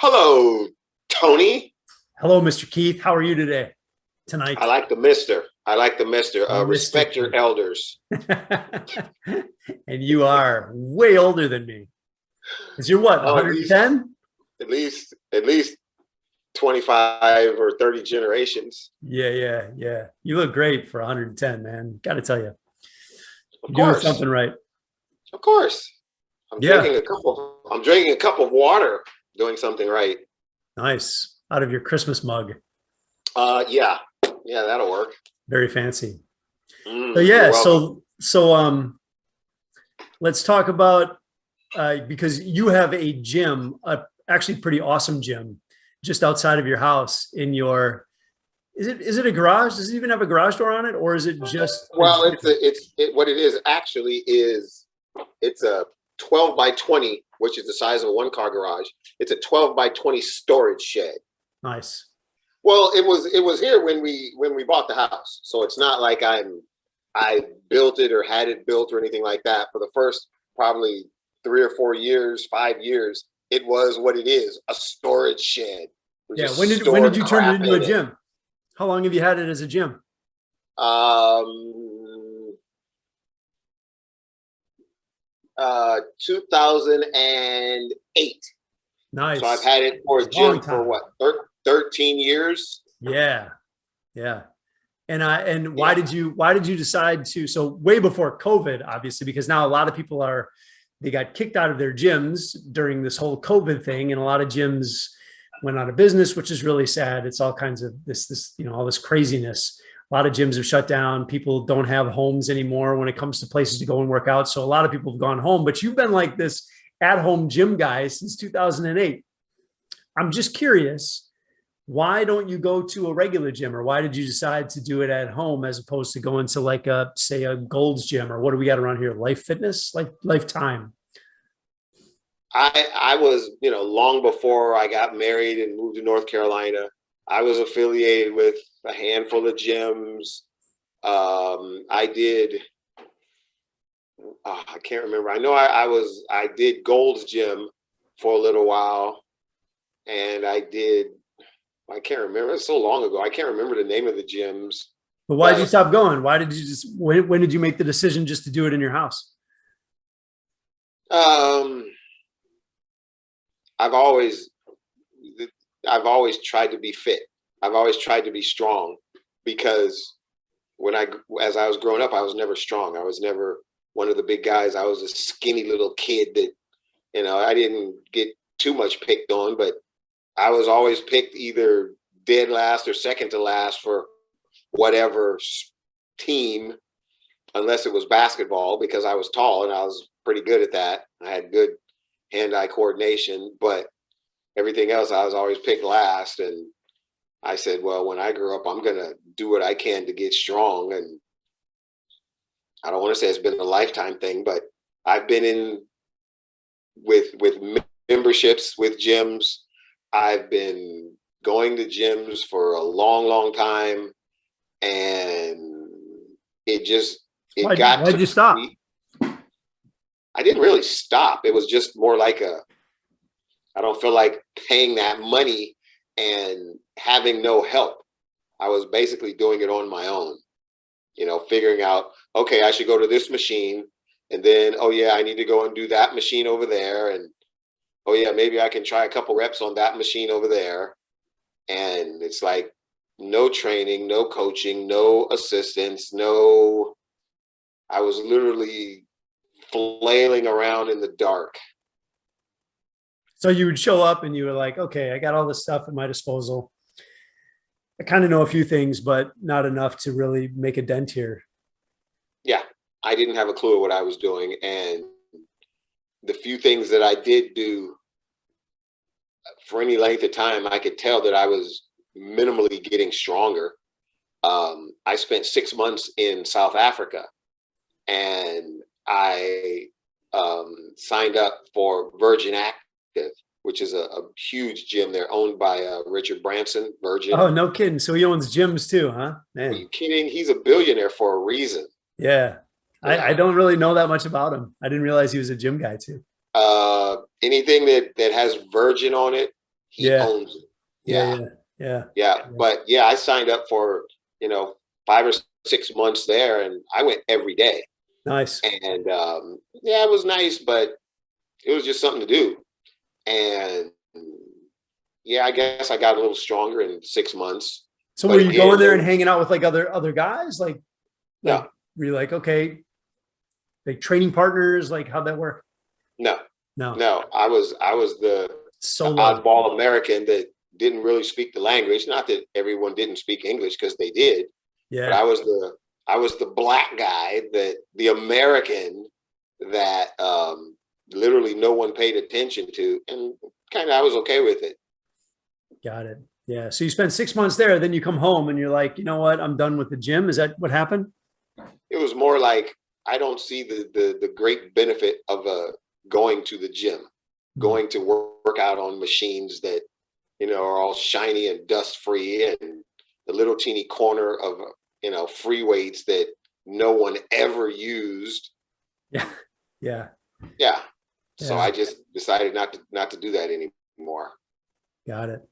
Hello, Tony. Hello, Mr. Keith. How are you tonight? I like the mister. I like the mister. Mr. Respect your Keith. elders. And you are way older than me. Because you're what, Oh, 110? at least 25 or 30 generations. Yeah. You look great for 110, man. Got to tell you. Of You're doing course. something right. Of course. Yeah. I'm drinking a cup of water, doing something right. Nice. Out of your Christmas mug. Yeah. Yeah, that'll work. Very fancy. Mm, So yeah, you're welcome. let's talk about because you have a gym, actually pretty awesome gym just outside of your house in your is it a garage? Does it even have a garage door on it, or is it just Well, what it is actually is it's a 12 by 20, which is the size of a one-car garage. It's a 12 by 20 storage shed. Nice. Well, it was here when we bought the house, so it's not like I built it or had it built or anything like that. For the first probably 3 or 4 years, 5 years, it was what it is, a storage shed. Yeah. When did you turn it into a gym? How long have you had it as a gym? 2008. Nice. So I've had it for a gym for what, 13 years? Yeah. And why did you decide to, so way before COVID, obviously, because now a lot of people they got kicked out of their gyms during this whole COVID thing, and a lot of gyms went out of business, which is really sad. It's all kinds of this, all this craziness. A lot of gyms have shut down. People don't have homes anymore when it comes to places to go and work out. So a lot of people have gone home, but you've been like this at-home gym guy since 2008. I'm just curious, why don't you go to a regular gym, or why did you decide to do it at home as opposed to going to like say a Gold's Gym, or what do we got around here? Life Fitness, like Lifetime. I was, long before I got married and moved to North Carolina, I was affiliated with a handful of gyms. I did, I can't remember. I know I did Gold's Gym for a little while, and I can't remember. It's so long ago. I can't remember the name of the gyms. But why did you stop going? Why did you when did you make the decision just to do it in your house? I've always tried to be fit. I've always tried to be strong, because as I was growing up, I was never strong. I was never one of the big guys. I was a skinny little kid that, I didn't get too much picked on, but I was always picked either dead last or second to last for whatever team, unless it was basketball, because I was tall and I was pretty good at that. I had good hand-eye coordination, but everything else I was always picked last. And I said, well, when I grow up, I'm going to do what I can to get strong. And I don't want to say it's been a lifetime thing, but I've been in with memberships with gyms. I've been going to gyms for a long time, and why'd you stop? I didn't really stop. It was just more like I don't feel like paying that money and having no help. I was basically doing it on my own, figuring out, okay, I should go to this machine, and then, oh yeah, I need to go and do that machine over there. And oh yeah, maybe I can try a couple reps on that machine over there. And it's like no training, no coaching, no assistance, I was literally flailing around in the dark. So you would show up and you were like, okay, I got all this stuff at my disposal. I kind of know a few things, but not enough to really make a dent here. Yeah, I didn't have a clue what I was doing. And the few things that I did do, for any length of time, I could tell that I was minimally getting stronger. I spent 6 months in South Africa, and I signed up for Virgin Active, which is a huge gym. They're owned by Richard Branson, Virgin. Oh, no kidding. So he owns gyms too, huh? Man. Are you kidding? He's a billionaire for a reason. Yeah. I don't really know that much about him. I didn't realize he was a gym guy too. Anything that has Virgin on it, He Yeah. owns it. Yeah. Yeah. Yeah. Yeah. Yeah. But yeah, I signed up for, 5 or 6 months there, and I went every day. Nice. And yeah, it was nice, but it was just something to do. And yeah, I guess I got a little stronger in 6 months. So But were you going again, there and hanging out with like other guys? no, Were you like, okay, like training partners? Like how'd that work? no, No. no. I was the Solo. oddball American that didn't really speak the language. Not that everyone didn't speak English, because they did, but Yeah. I was the black guy, that the American that literally no one paid attention to, and kind of I was okay with it. Got it. Yeah. So you spend 6 months there, then you come home and you're like, you know what? I'm done with the gym. Is that what happened? It was more like, I don't see the great benefit of going to the gym, going to work out on machines that are all shiny and dust free, and the little teeny corner of free weights that no one ever used. Yeah. Yeah. Yeah. So Yeah. I just decided not to do that anymore. Got it.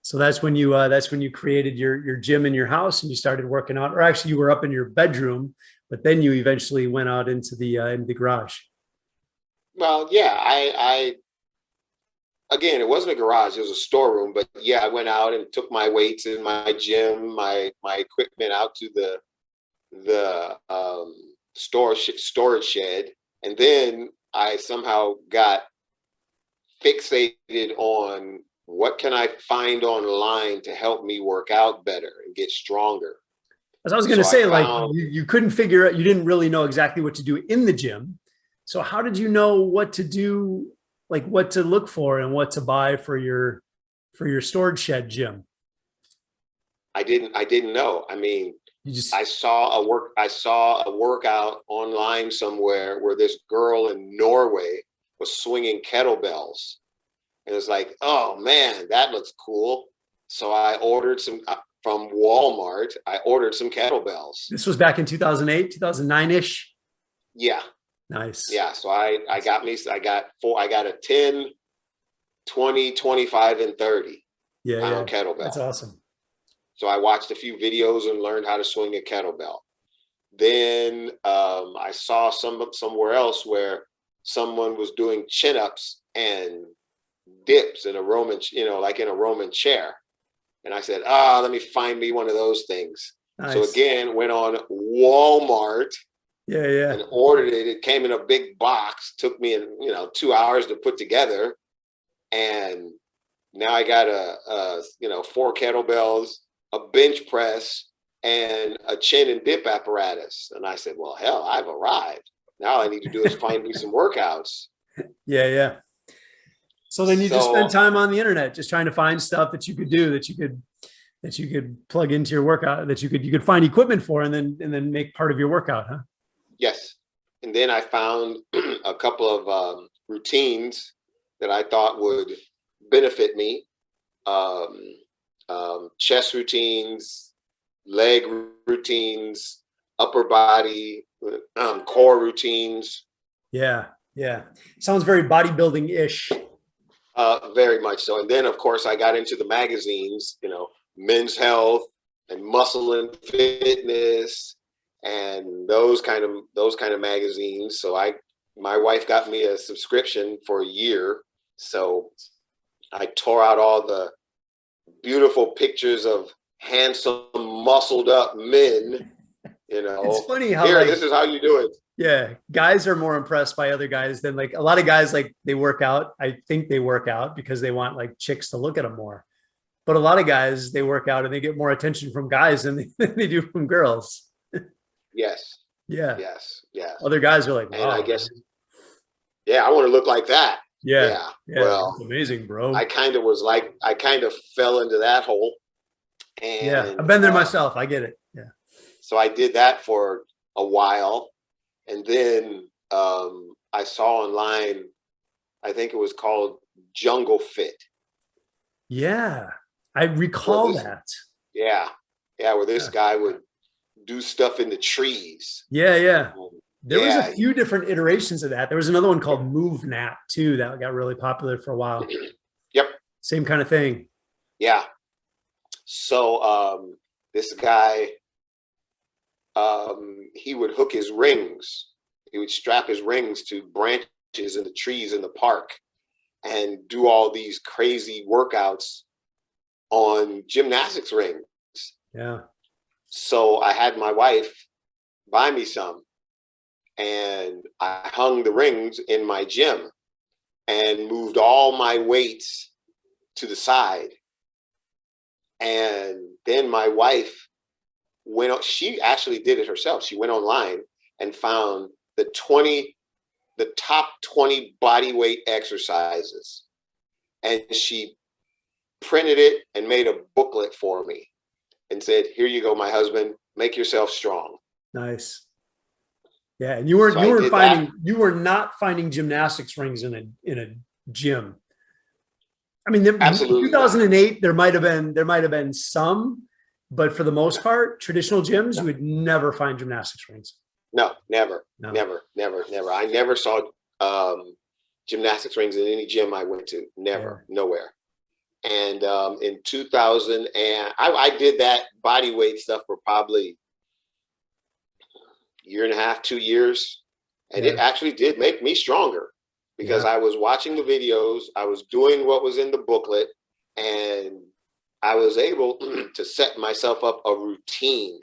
So that's when you created your gym in your house and you started working out, or actually you were up in your bedroom, but then you eventually went out into the garage. Well, yeah, I again, it wasn't a garage, it was a storeroom, but yeah, I went out and took my weights in my gym, my equipment out to the storage shed, and then I somehow got fixated on what can I find online to help me work out better and get stronger. As I was going to So say, I like found, you couldn't figure out, you didn't really know exactly what to do in the gym. So how did you know what to do, like what to look for and what to buy for your storage shed gym? I didn't know. I mean, You just, I saw a workout online somewhere where this girl in Norway was swinging kettlebells. And it's like, oh man, that looks cool. So I ordered some from Walmart. I ordered some kettlebells. this was back in 2008, 2009-ish. Yeah. Nice. Yeah. So I got four. I got a 10, 20, 25, and 30 Yeah. Yeah. pound kettlebell. That's awesome. So I watched a few videos and learned how to swing a kettlebell. Then I saw somewhere else where someone was doing chin-ups and dips in a Roman, like in a Roman chair. And I said, let me find me one of those things. Nice. So again, went on Walmart Yeah. Yeah. and ordered it. It came in a big box, took me 2 hours to put together. And now I got 4 kettlebells, a bench press, and a chin and dip apparatus. And I said, well, hell, I've arrived. Now all I need to do is find me some workouts. Yeah. Yeah. So then you just spend time on the internet, just trying to find stuff that you could do, that you could plug into your workout, that you could find equipment for, and then make part of your workout, huh? Yes. And then I found a couple of routines that I thought would benefit me. Chest routines, leg routines, upper body, core routines. Yeah. Yeah. Sounds very bodybuilding-ish. Very much so. And then, of course, I got into the magazines, Men's Health and Muscle and Fitness, and those kind of magazines. So my wife got me a subscription for a year. So I tore out all the beautiful pictures of handsome, muscled up men. It's funny how this is how you do it. Yeah, guys are more impressed by other guys than, like, a lot of guys, like, they work out. I think they work out because they want, like, chicks to look at them more. But a lot of guys, they work out and they get more attention from guys than they do from girls. Yes. Yeah. Yes. Yes. Other guys are like, and wow, I guess, yeah, I want to look like that. Yeah. Well, that's amazing, bro. I kind of fell into that hole. And yeah, I've been there myself. I get it. Yeah. So I did that for a while. And then I saw online, I think it was called Jungle Fit. Yeah, I recall that. Yeah. Yeah, where this guy would do stuff in the trees. Yeah, yeah. There was a few different iterations of that. There was another one called Move Nap too that got really popular for a while. Yep. Same kind of thing. Yeah. So this guy, he would hook his rings. He would strap his rings to branches in the trees in the park and do all these crazy workouts on gymnastics rings. Yeah. So I had my wife buy me some, and I hung the rings in my gym and moved all my weights to the side. And then my wife she actually did it herself. She went online and found the top 20 body weight exercises. And she printed it and made a booklet for me and said, here you go, my husband, make yourself strong. Nice. Yeah. And you were not finding gymnastics rings in a gym. I mean, Absolutely. In 2008, there might've been some, but for the most part, traditional gyms, you would never find gymnastics rings. No, never. I never saw gymnastics rings in any gym I went to. Never, nowhere. And in 2000, I did that body weight stuff for probably a year and a half, 2 years. And it actually did make me stronger because I was watching the videos, I was doing what was in the booklet, and I was able to set myself up a routine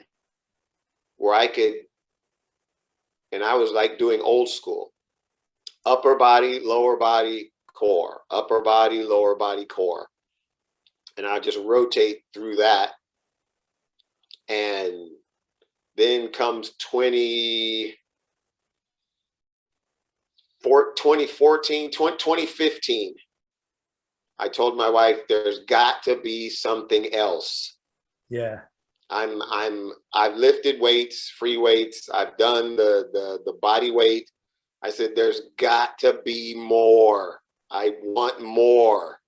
where I could, and I was like doing old school, upper body, lower body, core, upper body, lower body, core. And I just rotate through that. And then comes 2015. I told my wife, there's got to be something else. Yeah. I've lifted weights, free weights. I've done the body weight. I said, there's got to be more. I want more.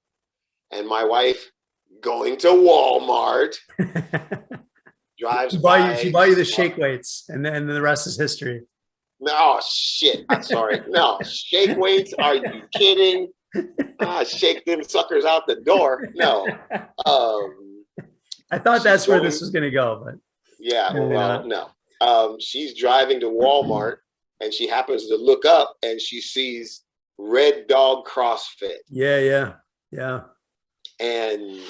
And my wife, going to Walmart, drives by. She buy you the shake weights, and then the rest is history. No, shit. I'm sorry. No, shake weights. Are you kidding? Shake them suckers out the door. No. I thought that's where this was going to go, but yeah, well, no. She's driving to Walmart, and she happens to look up, and she sees Red Dog CrossFit. Yeah. And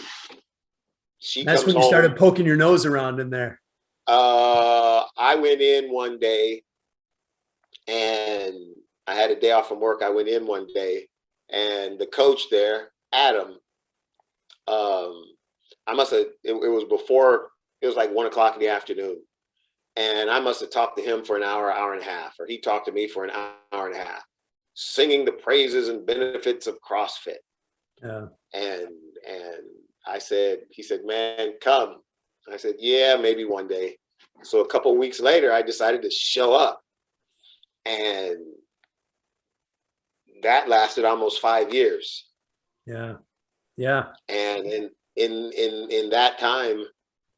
that's when you started poking your nose around in there. I went in one day, and I had a day off from work. I went in one day, and the coach there, Adam, it was before, it was like 1 o'clock in the afternoon. And I must have talked to him for an hour, hour and a half, or he talked to me for an hour and a half, singing the praises and benefits of CrossFit. Yeah. And he said, man, come. I said, yeah, maybe one day. So a couple of weeks later, I decided to show up. And that lasted almost 5 years. Yeah. And in that time,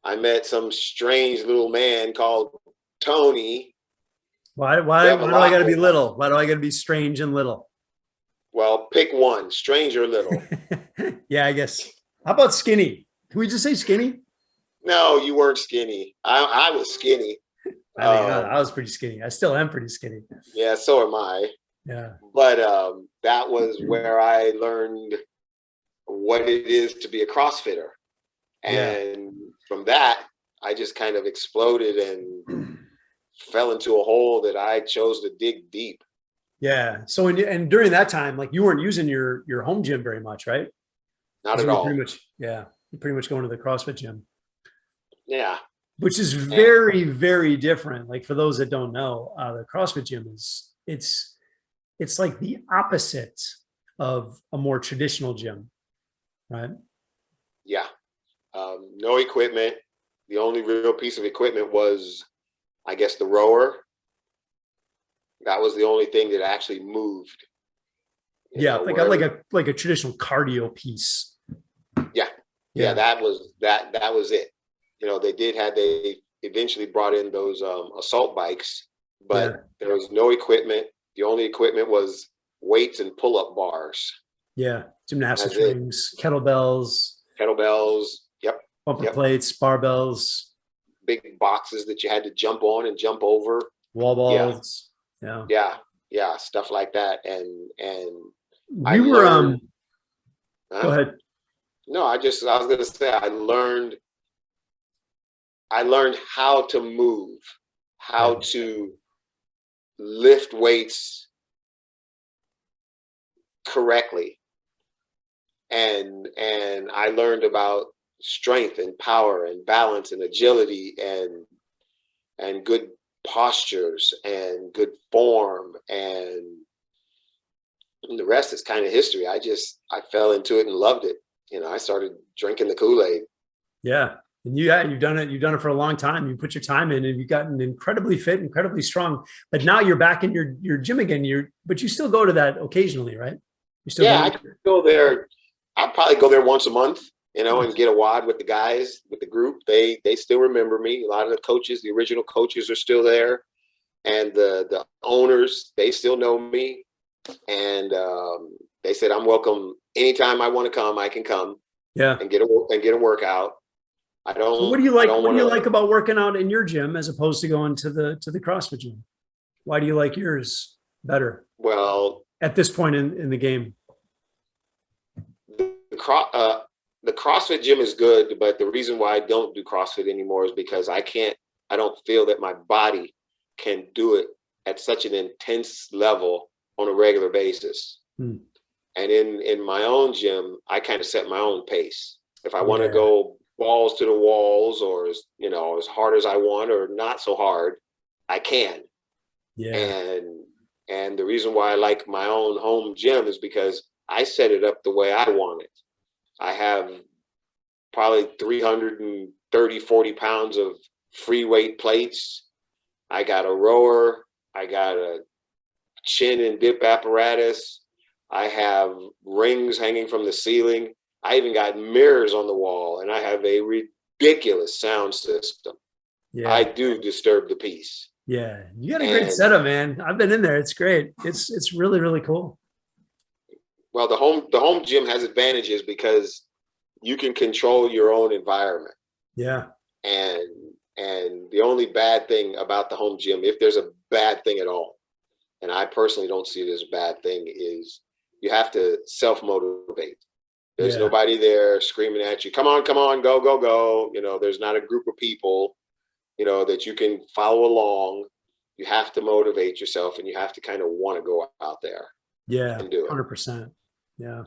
I met some strange little man called Tony. Why do I got to be little? Why do I got to be strange and little? Well, pick one, strange or little. Yeah, I guess. How about skinny? Can we just say skinny? No, you weren't skinny. I was skinny. I was pretty skinny. I still am pretty skinny. Yeah, so am I. Yeah. But that was where I learned what it is to be a CrossFitter. And from that, I just kind of exploded and fell into a hole that I chose to dig deep. Yeah. So, and during that time, like you weren't using your home gym very much, right? Not at all. You're pretty much going to the CrossFit gym. Yeah. Which is very, very different. Like for those that don't know, the CrossFit gym it's like the opposite of a more traditional gym, right? Yeah. No equipment. The only real piece of equipment was, I guess, the rower. That was the only thing that actually moved. Like a traditional cardio piece. Yeah. That was it. You know, they eventually brought in those assault bikes, but there was no equipment. The only equipment was weights and pull-up bars. Yeah. Gymnastics That's it. rings, kettlebells, Kettlebells. Yep. bumper Yep. plates, barbells, Big boxes that you had to jump on and jump over. wall Yeah. balls. Yeah. Yeah. Yeah. Stuff like that. And I We were, learned, go huh? ahead. No, I was going to say, I learned how to move, Yeah. how to lift weights correctly. And I learned about strength and power and balance and agility and good postures and good form, and the rest is kind of history. I fell into it and loved it. I started drinking the Kool-Aid. Yeah. And you've done it. You've done it for a long time. You put your time in and you've gotten incredibly fit, incredibly strong. But now you're back in your gym again. But you still go to that occasionally, right? You still Yeah, I go there. I'll probably go there once a month, and get a wad with the guys, with the group. They still remember me. A lot of the coaches, the original coaches, are still there, and the owners, they still know me. And they said I'm welcome anytime I want to come. I can come. Yeah. And get a workout. I don't. So what do you like? I don't What do you wanna, like about working out in your gym as opposed to going to the CrossFit gym? Why do you like yours better Well, at this point in the game? the CrossFit gym is good, but the reason why I don't do CrossFit anymore is because I don't feel that my body can do it at such an intense level on a regular basis. And in my own gym, I kind of set my own pace. If I want to go balls to the walls, or as hard as I want, or not so hard, I can. Yeah. And the reason why I like my own home gym is because I set it up the way I want it. I have probably 330, 40 pounds of free weight plates. I got a rower. I got a chin and dip apparatus. I have rings hanging from the ceiling. I even got mirrors on the wall, and I have a ridiculous sound system. Yeah. I do disturb the peace. Yeah. You got a great setup, man. I've been in there. It's great. It's really, really cool. Well, the home gym has advantages because you can control your own environment. Yeah. And the only bad thing about the home gym, if there's a bad thing at all, and I personally don't see it as a bad thing, is you have to self-motivate. There's nobody there screaming at you, come on, go, go, go. There's not a group of people, that you can follow along. You have to motivate yourself, and you have to kind of want to go out there. Yeah. And do it. 100%. Yeah.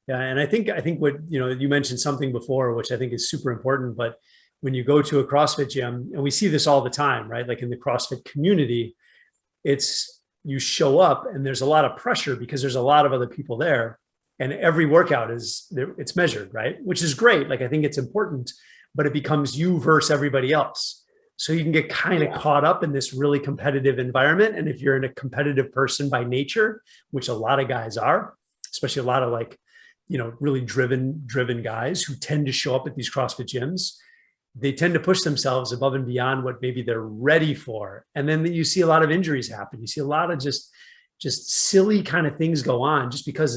Yeah. And I think what, you mentioned something before, which I think is super important, but when you go to a CrossFit gym, and we see this all the time, right? Like in the CrossFit community, you show up and there's a lot of pressure because there's a lot of other people there, and every workout it's measured, right? Which is great. Like, I think it's important, but it becomes you versus everybody else. So you can get kind of caught up in this really competitive environment. And if you're in a competitive person by nature, which a lot of guys are, especially a lot of really driven guys who tend to show up at these CrossFit gyms, they tend to push themselves above and beyond what maybe they're ready for. And then you see a lot of injuries happen. You see a lot of just silly kind of things go on just because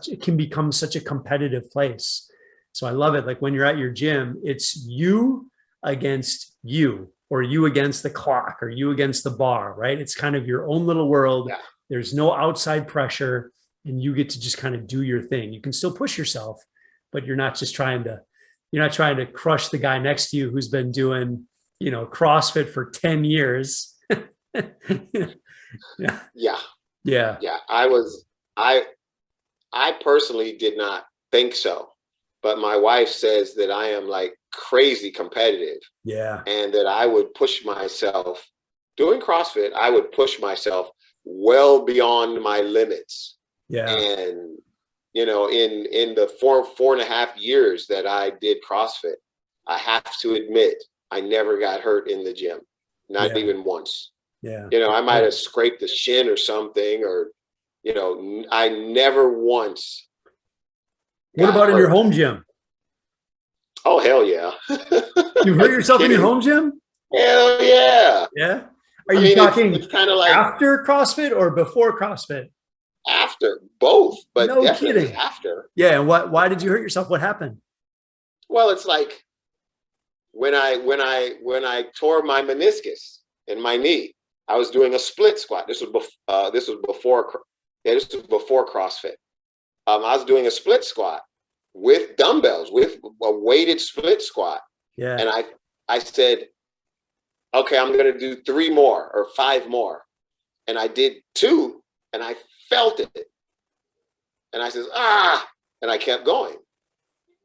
it can become such a competitive place. So I love it. Like when you're at your gym, it's you against you, or you against the clock, or you against the bar, right? It's kind of your own little world. Yeah. There's no outside pressure, and you get to just kind of do your thing. You can still push yourself, but you're not trying to crush the guy next to you who's been doing, CrossFit for 10 years. Yeah. Yeah. Yeah. Yeah. I personally did not think so, but my wife says that I am like crazy competitive. Yeah. And that I would push myself doing CrossFit. I would push myself well beyond my limits. Yeah. And, in the 4.5 years that I did CrossFit, I have to admit, I never got hurt in the gym, not even once. Yeah. I might have scraped the shin or something, or, I never once. What about in your home gym? Oh, hell yeah. You hurt yourself in your home gym? Hell yeah. Yeah. Are you talking it's kind of like after CrossFit or before CrossFit? After both, but No definitely kidding. after. Yeah. And why did you hurt yourself? What happened? Well, it's like when I tore my meniscus in my knee, I was doing a split squat. This was before CrossFit. I was doing a split squat with dumbbells, with a weighted split squat. Yeah. And I said, okay, I'm going to do 3 more or 5 more. And I did 2 and I felt it. And I says, and I kept going.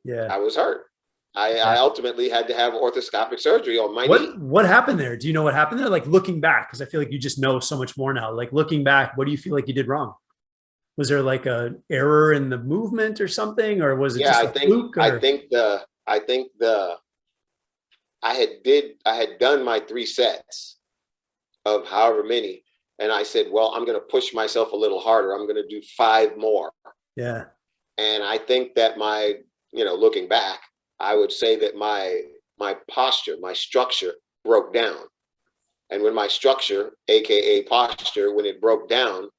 Yeah. I was hurt. I ultimately had to have orthoscopic surgery on my knee. What happened there? Do you know what happened there? Like looking back, because I feel like you just know so much more now. Like looking back, what do you feel like you did wrong? Was there like a error in the movement or something, or was it just a fluke? I had done my 3 sets of however many, and I said, well, I'm going to push myself a little harder. I'm going to do 5 more. Yeah. And I think that looking back, I would say that my posture, my structure broke down. And when my structure, AKA posture, when it broke down,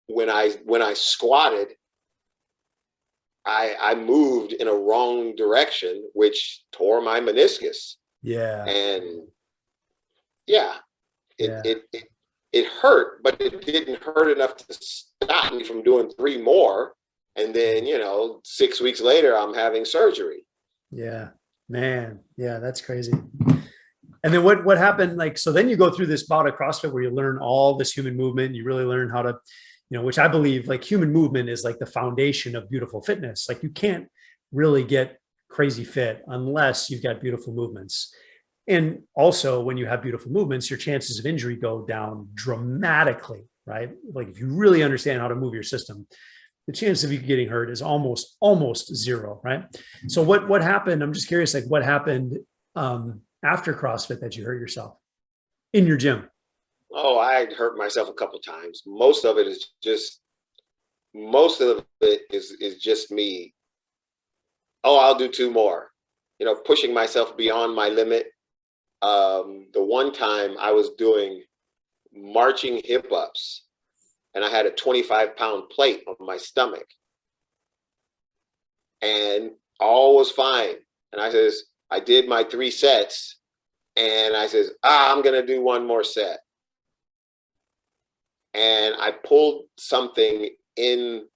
when I squatted, I moved in a wrong direction, which tore my meniscus. Yeah. And it hurt, but it didn't hurt enough to stop me from doing 3 more. And then, 6 weeks later, I'm having surgery. Yeah, man. Yeah, that's crazy. And then what happened? Like, so then you go through this bout of CrossFit where you learn all this human movement. You really learn how to, which I believe like human movement is like the foundation of beautiful fitness. Like you can't really get crazy fit unless you've got beautiful movements. And also when you have beautiful movements, your chances of injury go down dramatically, right? Like if you really understand how to move your system, the chance of you getting hurt is almost zero, right? So what happened? I'm just curious, like what happened after CrossFit that you hurt yourself in your gym? Oh, I hurt myself a couple of times. Most of it is just me. Oh, I'll do 2 more. Pushing myself beyond my limit. The one time I was doing marching hip ups, and I had a 25-pound plate on my stomach, and all was fine. And I did my 3 sets, and I says, I'm gonna do 1 more set. And I pulled something in.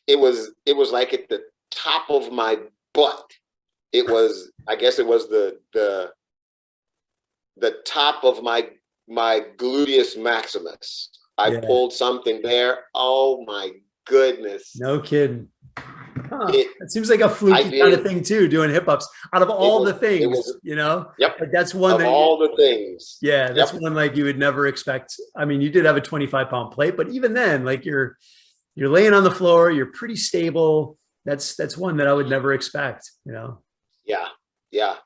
It was like at the top of my butt. I guess it was the top of my gluteus maximus. I pulled something there. Oh my goodness. No kidding. Huh. It seems like a fluky kind of thing too, doing hip ups out of all the things, Yep. Like that's one of all the things. Yeah. That's one like you would never expect. I mean, you did have a 25-pound plate, but even then, like you're laying on the floor, you're pretty stable. That's one that I would never expect, Yeah.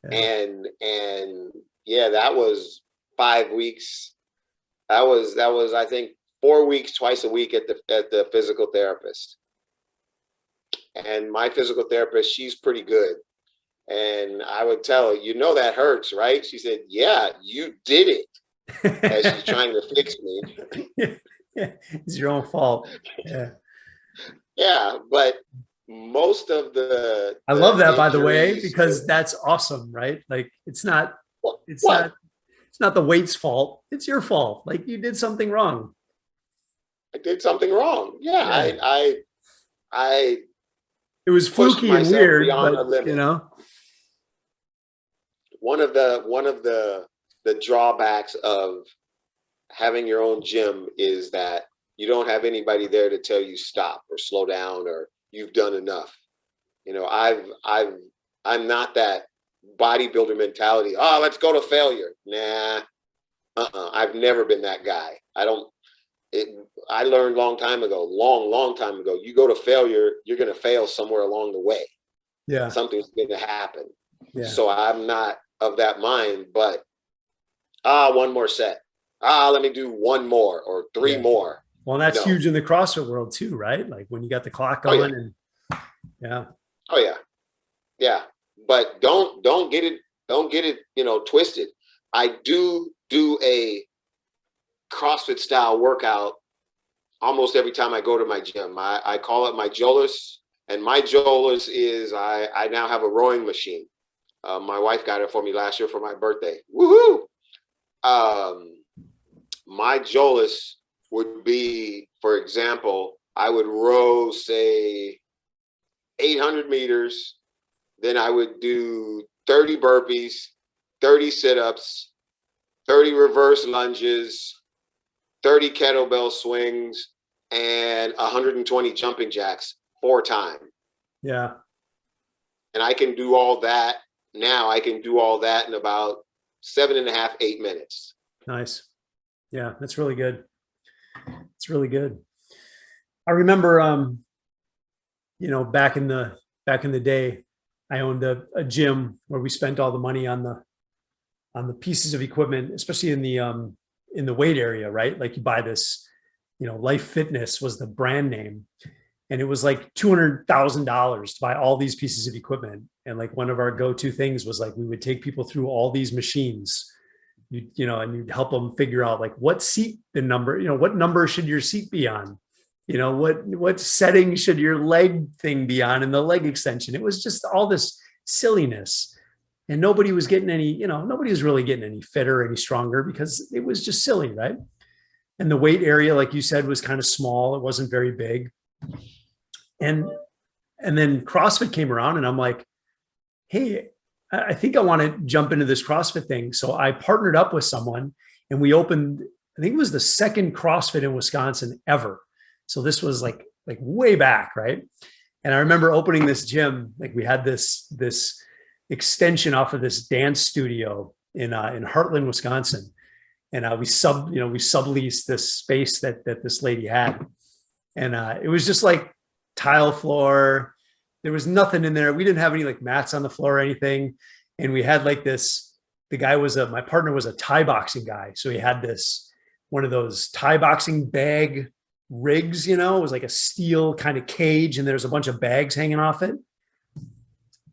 And that was 5 weeks. That was I think 4 weeks, twice a week at the physical therapist. And my physical therapist, she's pretty good. And I would tell her, that hurts, right? She said, yeah, you did it. As she's trying to fix me. It's your own fault. Yeah. Yeah, but most of the I love that, by the way, because that's awesome, right? Like it's not the weight's fault. It's your fault. Like you did something wrong. I did something wrong. Yeah. I it was fluky and weird, but one of the drawbacks of having your own gym is that you don't have anybody there to tell you stop or slow down or you've done enough. I'm not that bodybuilder mentality. Oh, let's go to failure. Nah. I've never been that guy. I learned long time ago, you go to failure, you're going to fail somewhere along the way. Yeah. Something's going to happen. Yeah. So I'm not of that mind, but 1 more set. Let me do 1 more or 3 more. Well, that's huge in the CrossFit world too, right? Like when you got the clock going and Oh yeah. Yeah. But don't get it, twisted. I do a CrossFit style workout almost every time I go to my gym. I call it my Jolus, and my Jolus is I now have a rowing machine. My wife got it for me last year for my birthday. Woohoo! My Jolus would be, for example, I would row, say, 800 meters. Then I would do 30 burpees, 30 sit-ups, 30 reverse lunges, 30 kettlebell swings, and 120 jumping jacks 4 times. Yeah. And I can do all that now. I can do all that in about 7.5, 8 minutes. Nice. Yeah, that's really good. It's really good. I remember, back in the day, I owned a gym where we spent all the money on the pieces of equipment, especially in the weight area, right? Like you buy this, Life Fitness was the brand name, and it was like $200,000 to buy all these pieces of equipment. And like one of our go-to things was like we would take people through all these machines, and you'd help them figure out like what seat what number should your seat be on, what setting should your leg thing be on in the leg extension. It was just all this silliness, and nobody was getting any, nobody was really getting any fitter, any stronger, because it was just silly, right? And the weight area, like you said, was kind of small. It wasn't very big. And then CrossFit came around, and I'm like, hey, I think I want to jump into this CrossFit thing. So I partnered up with someone, and we opened, I think it was the second CrossFit in Wisconsin ever. So this was like way back, right? And I remember opening this gym, like we had this extension off of this dance studio in Heartland, Wisconsin. And we subleased this space that this lady had. And it was just like tile floor. There was nothing in there. We didn't have any like mats on the floor or anything. And we had like this, my partner was a Thai boxing guy. So he had one of those Thai boxing bag rigs, it was like a steel kind of cage, and there's a bunch of bags hanging off it.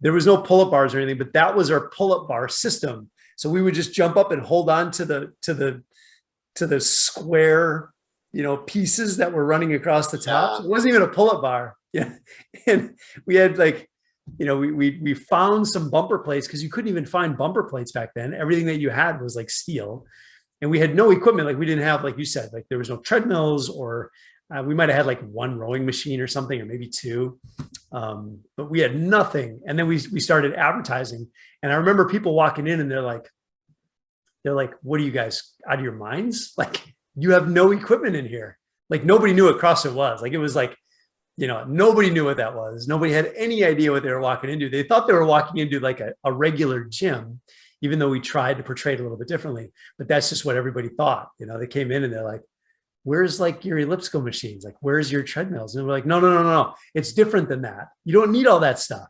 There was no pull-up bars or anything, but that was our pull-up bar system. So we would just jump up and hold on to the square, pieces that were running across the top. So it wasn't even a pull-up bar. Yeah. And we had like, we found some bumper plates, because you couldn't even find bumper plates back then. Everything that you had was like steel. And we had no equipment. Like we didn't have, like you said, like there was no treadmills, or we might've had like one rowing machine or something, or maybe 2. But we had nothing. And then we started advertising. And I remember people walking in, and they're like, what are you guys, out of your minds? Like, you have no equipment in here. Like nobody knew what CrossFit was. Like it was like, nobody knew what that was. Nobody had any idea what they were walking into. They thought they were walking into like a regular gym, even though we tried to portray it a little bit differently. But that's just what everybody thought. They came in and they're like, where's like your elliptical machines? Like, where's your treadmills? And we're like, no. It's different than that. You don't need all that stuff.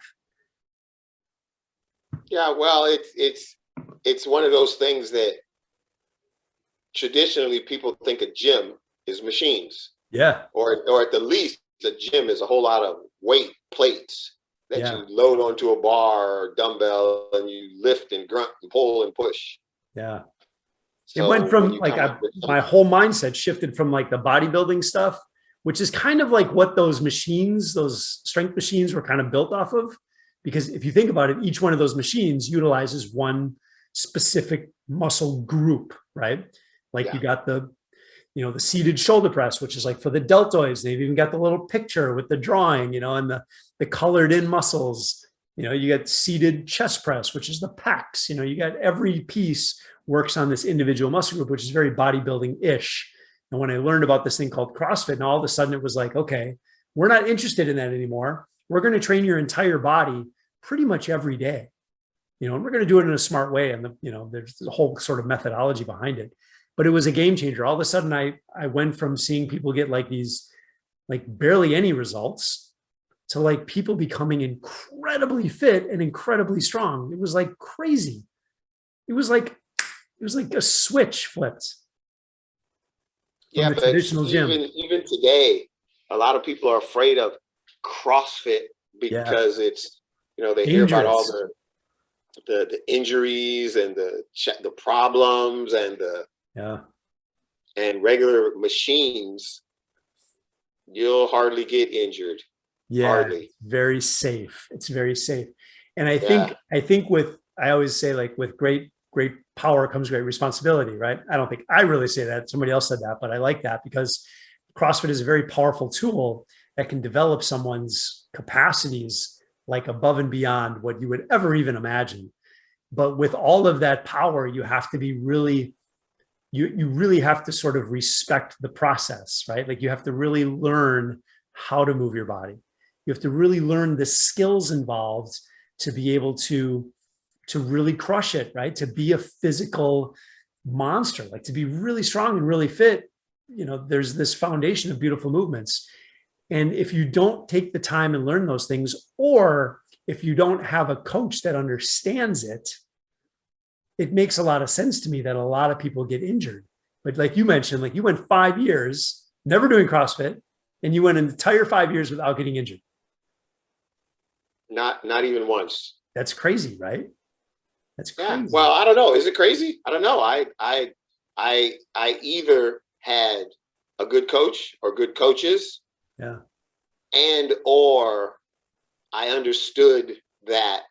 Yeah, well, it's one of those things that traditionally people think a gym is machines. Yeah. Or at the least, the gym is a whole lot of weight plates that you load onto a bar or dumbbell, and you lift and grunt and pull and push. Yeah. So it went from like my whole mindset shifted from like the bodybuilding stuff, which is kind of like what those machines, those strength machines, were kind of built off of. Because if you think about it, each one of those machines utilizes one specific muscle group, right? Like you got the seated shoulder press, which is like for the deltoids. They've even got the little picture with the drawing, and the colored in muscles. You got seated chest press, which is the pecs. You got every piece works on this individual muscle group, which is very bodybuilding-ish. And when I learned about this thing called CrossFit, and all of a sudden it was like, okay, we're not interested in that anymore. We're going to train your entire body pretty much every day, and we're going to do it in a smart way. And there's a whole sort of methodology behind it. But it was a game changer. All of a sudden, I went from seeing people get like these, like barely any results, to like people becoming incredibly fit and incredibly strong. It was like crazy. It was like a switch flipped. Yeah, but traditional gym. Even today, a lot of people are afraid of CrossFit because it's, they hear about all the injuries and the problems and and regular machines you'll hardly get injured. Yeah, Hardly. it's very safe. It's very safe. And Yeah. I think with, I always say like with great power comes great responsibility, right? I don't think I really say that. Somebody else said that, but I like that because CrossFit is a very powerful tool that can develop someone's capacities like above and beyond what you would ever even imagine. But with all of that power, you have to be really, you really have to sort of respect the process, right? Like you have to really learn how to move your body. You have to really learn the skills involved to be able to really crush it, right? To be a physical monster, like to be really strong and really fit. You know, there's this foundation of beautiful movements. And if you don't take the time and learn those things, or if you don't have a coach that understands it, it makes a lot of sense to me that a lot of people get injured. But like you mentioned, like you went 5 years never doing CrossFit, and you went an entire 5 years without getting injured. Not even once. That's crazy, right? That's crazy. Yeah. Well, I don't know. Is it crazy? I don't know. I either had a good coach or good coaches. Yeah. And or I understood that.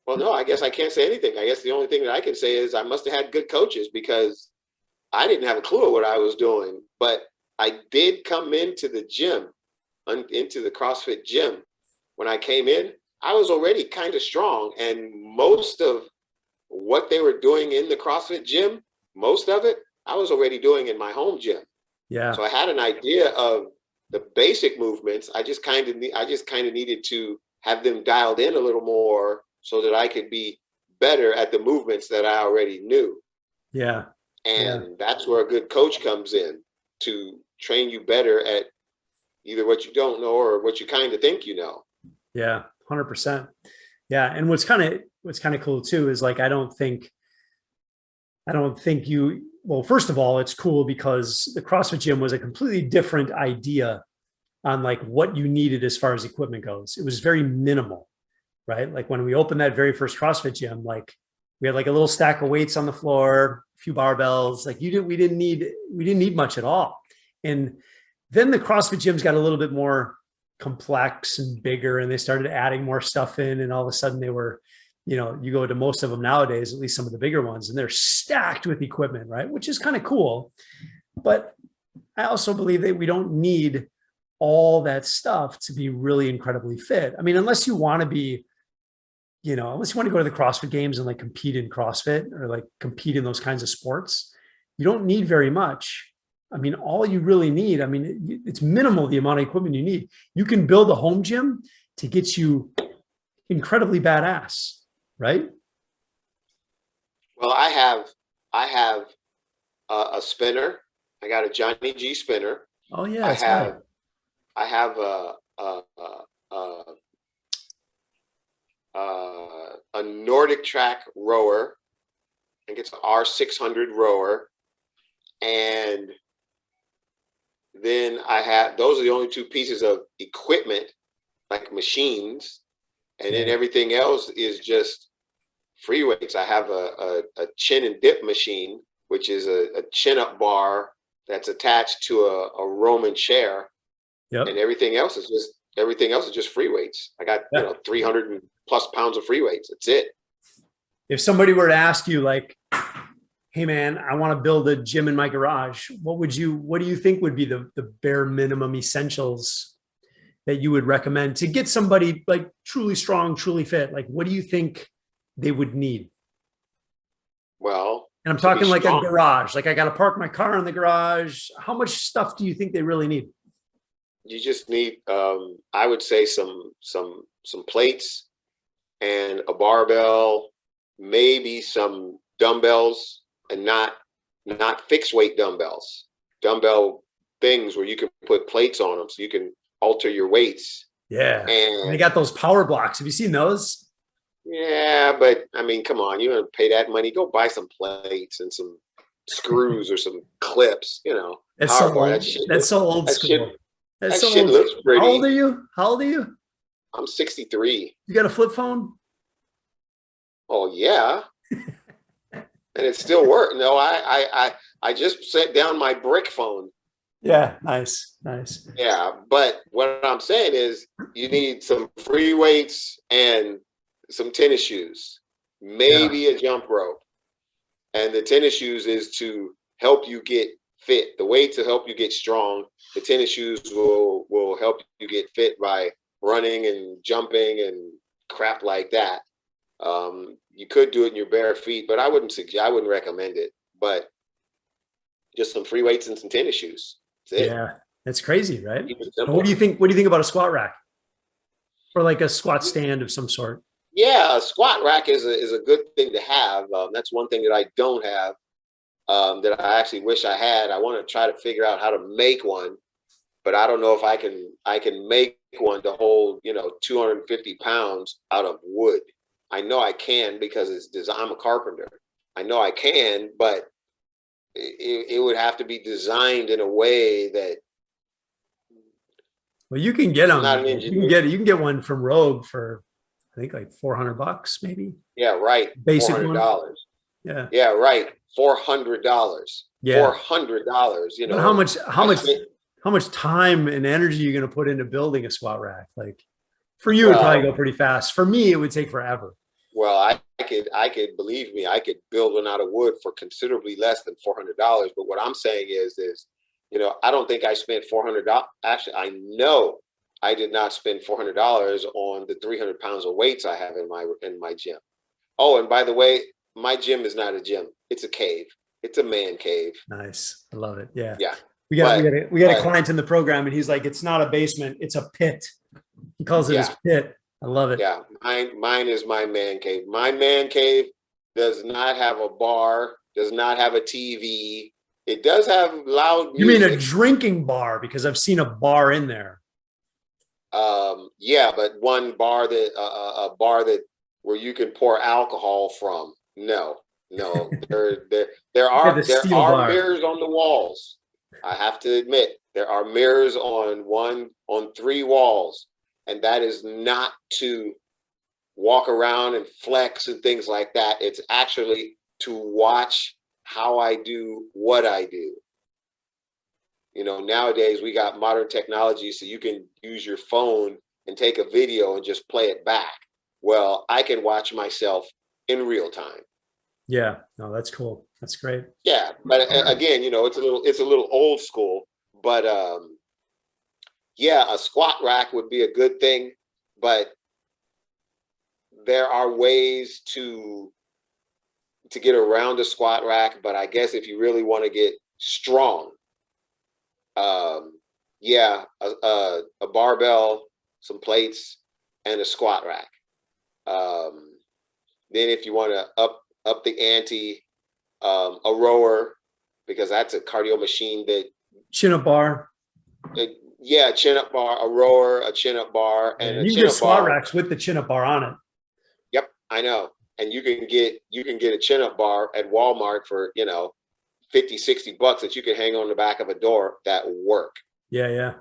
Well, no, I guess I can't say anything. I guess the only thing that I can say is I must have had good coaches because I didn't have a clue what I was doing. But I did come into the gym, into the CrossFit gym. When I came in, I was already kind of strong. And most of what they were doing in the CrossFit gym, most of it, I was already doing in my home gym. Yeah. So I had an idea of the basic movements. I just kind of needed to have them dialed in a little more so that I could be better at the movements that I already knew. Yeah. And that's where a good coach comes in to train you better at either what you don't know or what you kind of think you know. Yeah, 100%. Yeah, and what's kind of cool too is like I don't think you, well, first of all, it's cool because the CrossFit gym was a completely different idea on like what you needed as far as equipment goes. It was very minimal, right? Like when we opened that very first CrossFit gym, like we had like a little stack of weights on the floor, a few barbells, like we didn't need much at all. And then the CrossFit gyms got a little bit more complex and bigger, and they started adding more stuff in, and all of a sudden they were, you know, you go to most of them nowadays, at least some of the bigger ones, and they're stacked with equipment, right? Which is kind of cool. But I also believe that we don't need all that stuff to be really incredibly fit. I mean, unless you want to be, you know, unless you want to go to the CrossFit games and like compete in CrossFit or like compete in those kinds of sports, you don't need very much. I mean, all you really need, I mean, it's minimal the amount of equipment you need. You can build a home gym to get you incredibly badass, right? Well, I have a spinner. I got a Johnny G spinner. Oh yeah, I have a Nordic track rower. I think it's an R600 rower, and then those are the only two pieces of equipment, like machines, and then everything else is just free weights. I have a chin and dip machine, which is a chin up bar that's attached to a Roman chair. Yep. And everything else is just free weights. I got 300+ pounds of free weights. That's it. If somebody were to ask you like, hey man, I want to build a gym in my garage, what do you think would be the bare minimum essentials that you would recommend to get somebody like truly strong, truly fit? Like, what do you think they would need? Well, and I'm talking like a garage, like I got to park my car in the garage. How much stuff do you think they really need? You just need, I would say some plates and a barbell, maybe some dumbbells, and not fixed weight dumbbells, dumbbell things where you can put plates on them so you can alter your weights. Yeah. And they got those power blocks. Have you seen those? Yeah, but I mean, come on, you want to pay that money, go buy some plates and some screws or some clips, you know. That's so old school. That shit looks pretty. How old are you? I'm 63. You got a flip phone? Oh yeah. And it still works. No, I just set down my brick phone Yeah. Nice. Nice. Yeah, but what I'm saying is you need some free weights and some tennis shoes, Yeah. maybe a jump rope. And the tennis shoes is to help you get fit. The weights will help you get strong. The tennis shoes will help you get fit by running and jumping and crap like that. You could do it in your bare feet, but I wouldn't recommend it. But just some free weights and some tennis shoes. That's it. Yeah. That's crazy, right? Keep it And what simple. do you think? What do you think about a squat rack or like a squat stand of some sort? Yeah, a squat rack is a good thing to have. That's one thing that I don't have, that I actually wish I had. I want to try to figure out how to make one, but I don't know if I can make one to hold 250 pounds out of wood. I know I can because I'm a carpenter. I know I can, but it would have to be designed in a way that Well, you can get I'm not them. an engineer. You can get one from Rogue for I think like $400 maybe. Yeah, right. four Basic hundred one. dollars. Yeah. Yeah, right. $400. Yeah. $400. But how much time and energy are you going to put into building a squat rack? Like for you, it'd probably Well, go pretty fast. For me, it would take forever. well, I could believe me, I could build one out of wood for considerably less than $400. But what I'm saying is, I don't think I spent $400. Actually, I know I did not spend $400 on the 300 pounds of weights I have in my gym. Oh, and by the way, my gym is not a gym; it's a cave. It's a man cave. Nice. I love it. Yeah. Yeah, We got a but client in the program and he's like, it's not a basement, it's a pit. He calls it his yeah, pit. I love it. yeah. Mine is my man cave. My man cave does not have a bar. Does not have a TV. It does have loud You mean a music. drinking bar? Because I've seen a bar in there. Yeah, but one bar that a bar that where you can pour alcohol from. No, no. There Yeah, the there steel are bar. mirrors on the walls. I have to admit there are mirrors on 3 walls, and that is not to walk around and flex and things like that. It's actually to watch how I do what I do. Nowadays we got modern technology, so you can use your phone and take a video and just play it back. Well, I can watch myself in real time. Yeah. No, that's cool. That's great. Yeah, but again, it's a little old school, but yeah, a squat rack would be a good thing, but there are ways to get around a squat rack. But I guess if you really want to get strong, yeah, a barbell, some plates, and a squat rack. Then if you want to up the ante, a rower, because that's a cardio machine that Chin up bar. yeah, chin up bar, a rower, a chin up bar, and And a you can chin get up squat bar. racks with the chin up bar on it. Yep, I know. And you can get a chin up bar at Walmart for 50, $60 that you can hang on the back of a door that work. Yeah. Yeah.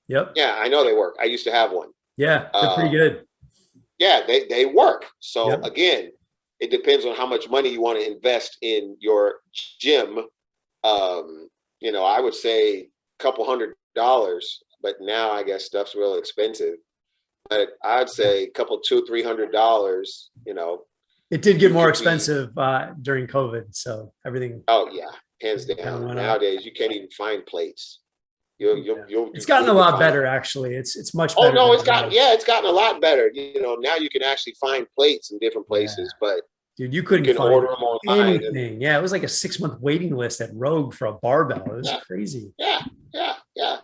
Yep. Yeah, I know they work. I used to have one. Yeah. They're pretty Um, good. yeah, they work. So Yep. again, it depends on how much money you want to invest in your gym. I would say a couple $100, but now I guess stuff's real expensive. But I'd say a couple $200-300. It did get You more could be. expensive during COVID. So everything Oh yeah, hands kind of down. went up. Nowadays you can't even find plates. You'll It's do gotten a good to lot find. better, actually. It's much Oh better no, than it was. it's gotten a lot better. Now you can actually find plates in different Yeah. places, but Dude, you you couldn't can find order them online. And anything. Yeah, it was like a 6-month waiting list at Rogue for a barbell. It was yeah, crazy. yeah, yeah.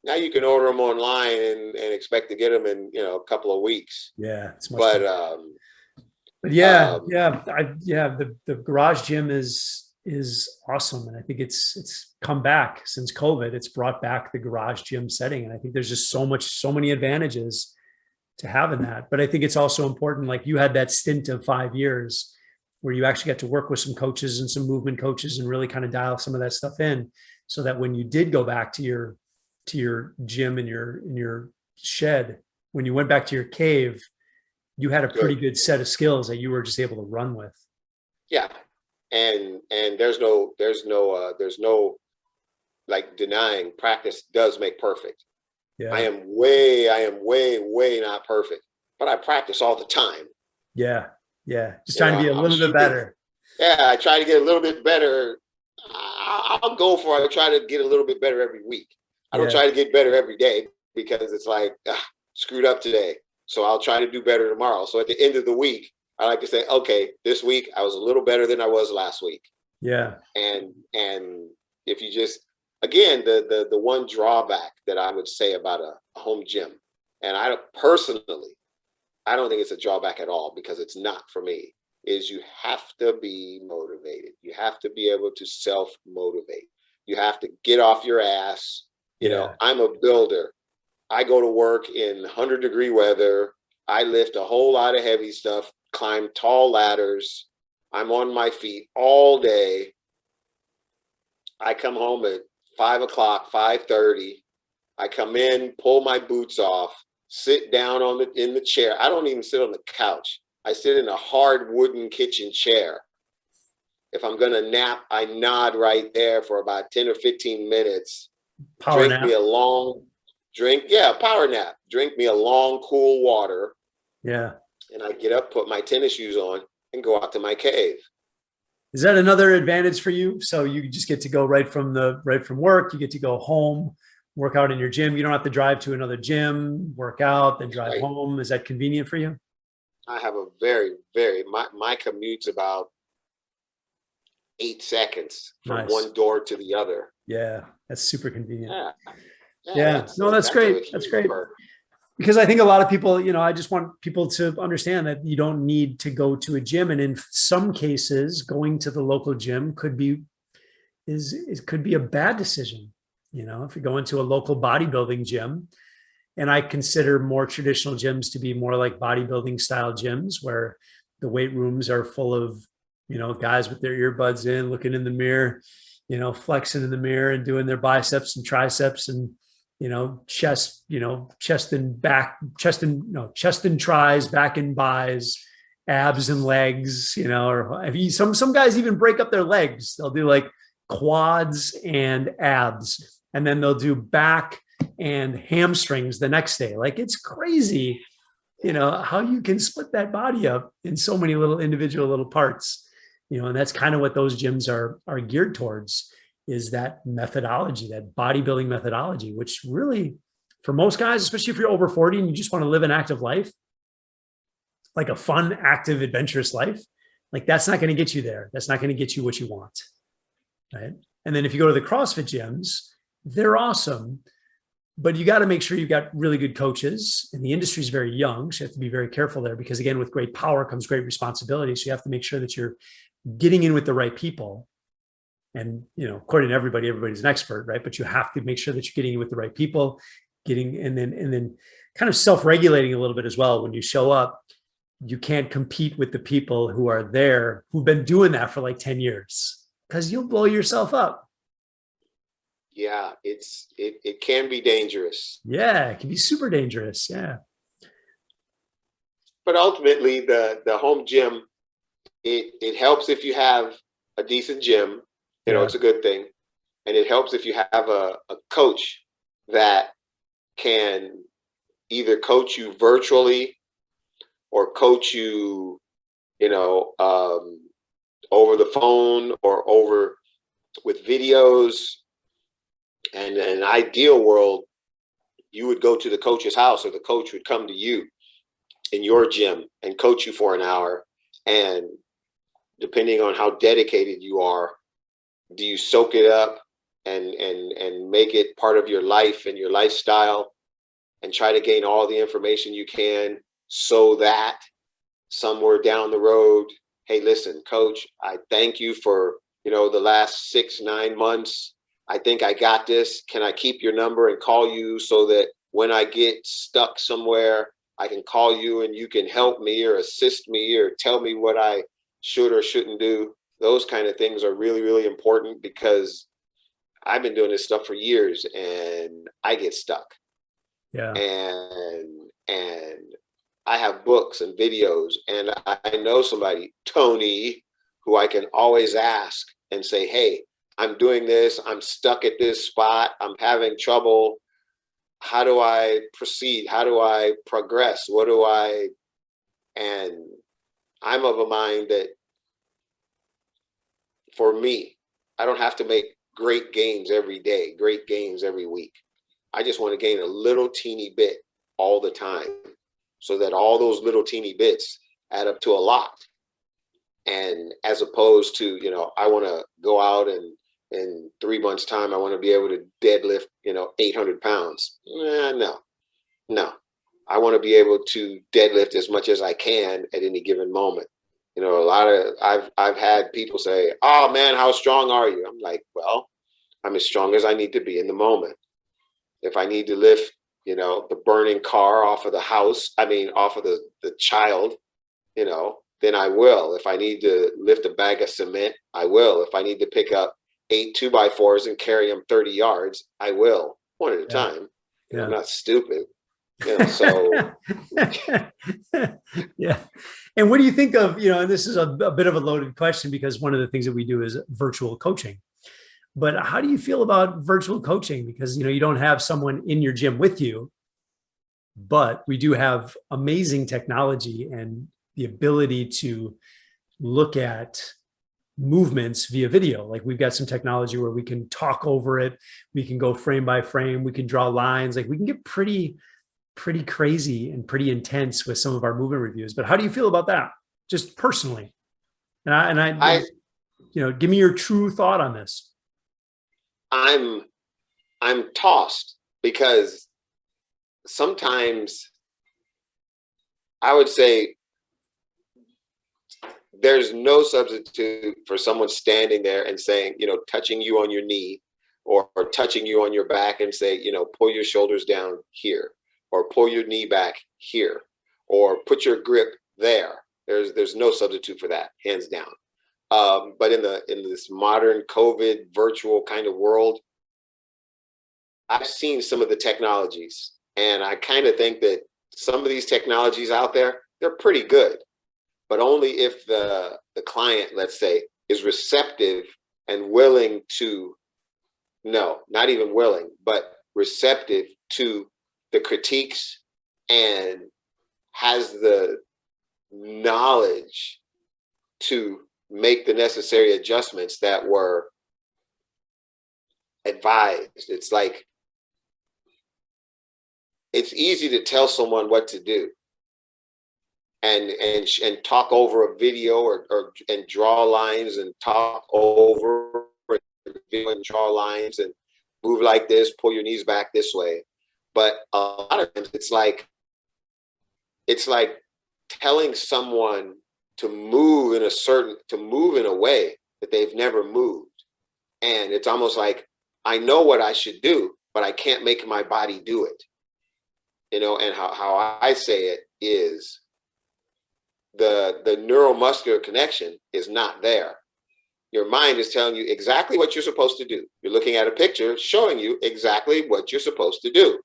Now you can order them online and expect to get them in a couple of weeks. Yeah, it's much But better. But yeah, um, the garage gym is awesome, and I think it's come back since COVID. It's brought back the garage gym setting, and I think there's just so many advantages to having that. But I think it's also important, like you had that stint of 5 years where you actually got to work with some coaches and some movement coaches and really kind of dial some of that stuff in, so that when you did go back to your gym in your shed, when you went back to your cave, you had a pretty good. good set of skills that you were just able to run with. Yeah, and there's no like denying practice does make perfect. Yeah. I am way not perfect, but I practice all the time. Yeah. Yeah. Just You trying to know, be a I'm little bit shooting. better. Yeah, I try to get a little bit better. I'll go for it. I try to get a little bit better every week. I don't Yeah. try to get better every day because it's like, screwed up today. So I'll try to do better tomorrow. So at the end of the week, I like to say, okay, this week I was a little better than I was last week. Yeah. And if you just, again, the one drawback that I would say about a home gym, and I don't think it's a drawback at all because it's not for me, is you have to be motivated. You have to be able to self-motivate. You have to get off your ass. You know, I'm a builder. I go to work in 100-degree weather. I lift a whole lot of heavy stuff, climb tall ladders. I'm on my feet all day. I come home at 5 o'clock, 5:30. I come in, pull my boots off, sit down in the chair. I don't even sit on the couch. I sit in a hard wooden kitchen chair. If I'm gonna nap, I nod right there for about 10 or 15 minutes. Power nap. Power nap. Drink me a long, cool water. Yeah. And I get up, put my tennis shoes on, and go out to my cave. Is that another advantage for you? So you just get to go right from work. You get to go home, work out in your gym. You don't have to drive to another gym, work out, then drive home. Is that convenient for you? I have a my commute's about 8 seconds from one door to the other. Yeah, that's super convenient. Yeah. No, that's great. That's great. Because I think a lot of people, I just want people to understand that you don't need to go to a gym. And in some cases, going to the local gym could be a bad decision. If you go into a local bodybuilding gym, and I consider more traditional gyms to be more like bodybuilding style gyms where the weight rooms are full of, guys with their earbuds in, looking in the mirror, flexing in the mirror and doing their biceps and triceps and, chest and tries, back and bis, abs and legs, or some guys even break up their legs. They'll do like quads and abs, and then they'll do back and hamstrings the next day. Like, it's crazy, how you can split that body up in so many little individual little parts, and that's kind of what those gyms are geared towards, is that methodology, that bodybuilding methodology, which really, for most guys, especially if you're over 40 and you just want to live an active life, like a fun, active, adventurous life, like that's not going to get you there. That's not going to get you what you want. Right. And then if you go to the CrossFit gyms, they're awesome, but you got to make sure you've got really good coaches, and the industry is very young. So you have to be very careful there, because again, with great power comes great responsibility. So you have to make sure that you're getting in with the right people. And, according to everybody's an expert, right? But you have to make sure that you're getting in with the right people, and then kind of self-regulating a little bit as well. When you show up, you can't compete with the people who are there, who've been doing that for like 10 years, because you'll blow yourself up. Yeah, it can be dangerous. Yeah, it can be super dangerous. Yeah. But ultimately, the home gym, it helps if you have a decent gym. It's a good thing. And it helps if you have a coach that can either coach you virtually or coach you, over the phone or over with videos. And in an ideal world, you would go to the coach's house, or the coach would come to you in your gym and coach you for an hour. And depending on how dedicated you are, do you soak it up and make it part of your life and your lifestyle, and try to gain all the information you can, so that somewhere down the road, hey, listen, coach, I thank you for, the last 6-9 months. I think I got this. Can I keep your number and call you, so that when I get stuck somewhere, I can call you and you can help me or assist me or tell me what I should or shouldn't do? Those kind of things are really, really important, because I've been doing this stuff for years and I get stuck. Yeah. And I have books and videos, and I know somebody, Tony, who I can always ask and say, hey, I'm doing this, I'm stuck at this spot, I'm having trouble. How do I proceed? How do I progress? And I'm of a mind that for me, I don't have to make great gains every day, great gains every week. I just want to gain a little teeny bit all the time so that all those little teeny bits add up to a lot. And as opposed to, I want to go out and in 3 months' time, I want to be able to deadlift, 800 pounds. No. I want to be able to deadlift as much as I can at any given moment. I've had people say, "Oh man, how strong are you?" I'm like, well, I'm as strong as I need to be in the moment. If I need to lift, the burning car off of the house, off of the child, then I will. If I need to lift a bag of cement, I will. If I need to pick up 8 2x4s and carry them 30 yards, I will, one at a time. I'm not stupid. So yeah. And what do you think of, and this is a bit of a loaded question because one of the things that we do is virtual coaching. But how do you feel about virtual coaching? Because, you don't have someone in your gym with you, but we do have amazing technology and the ability to look at movements via video. Like we've got some technology where we can talk over it. We can go frame by frame. We can draw lines. Like we can get pretty crazy and pretty intense with some of our movement reviews. But how do you feel about that? Just personally. And I give me your true thought on this. I'm tossed because sometimes I would say there's no substitute for someone standing there and saying, touching you on your knee or touching you on your back and say, pull your shoulders down here or pull your knee back here or put your grip there. There's no substitute for that, hands down. But in this modern COVID virtual kind of world, I've seen some of the technologies and I kind of think that some of these technologies out there, they're pretty good. But only if the client, let's say, is receptive and willing to, no, not even willing, but receptive to the critiques and has the knowledge to make the necessary adjustments that were advised. It's like, it's easy to tell someone what to do. And talk over a video and draw lines and talk over and draw lines and move like this, pull your knees back this way. But a lot of times it's like telling someone to move in a way that they've never moved. And it's almost like, I know what I should do, but I can't make my body do it. And how I say it is, the neuromuscular connection is not there. Your mind is telling you exactly what you're supposed to do. You're looking at a picture showing you exactly what you're supposed to do.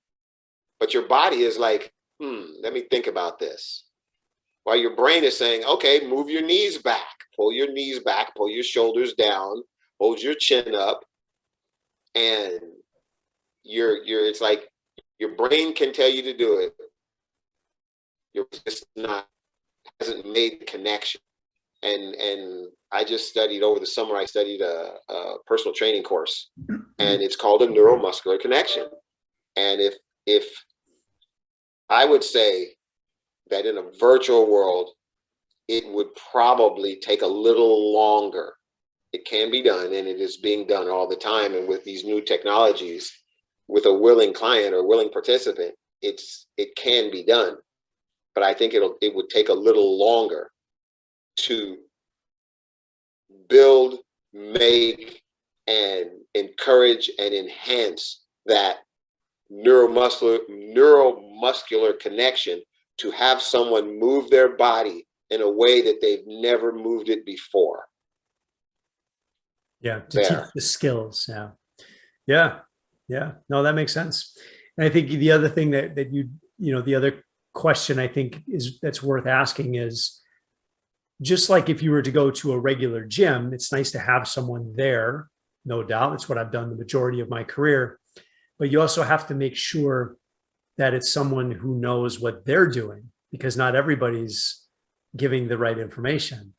But your body is like, let me think about this. While your brain is saying, okay, move your knees back, pull your shoulders down, hold your chin up. And it's like your brain can tell you to do it. You're just hasn't made the connection. And I just studied over the summer, I studied a personal training course, and it's called a neuromuscular connection. And if I would say that in a virtual world, it would probably take a little longer. It can be done, and it is being done all the time. And with these new technologies, with a willing client or willing participant, it can be done. But I think it would take a little longer to build, make, and encourage and enhance that neuromuscular connection to have someone move their body in a way that they've never moved it before. Yeah, to teach the skills. Yeah. No, that makes sense. And I think the other thing that the other question I think that's worth asking is, just like if you were to go to a regular gym, it's nice to have someone there no doubt. It's what I've done the majority of my career. But you also have to make sure that it's someone who knows what they're doing, because not everybody's giving the right information.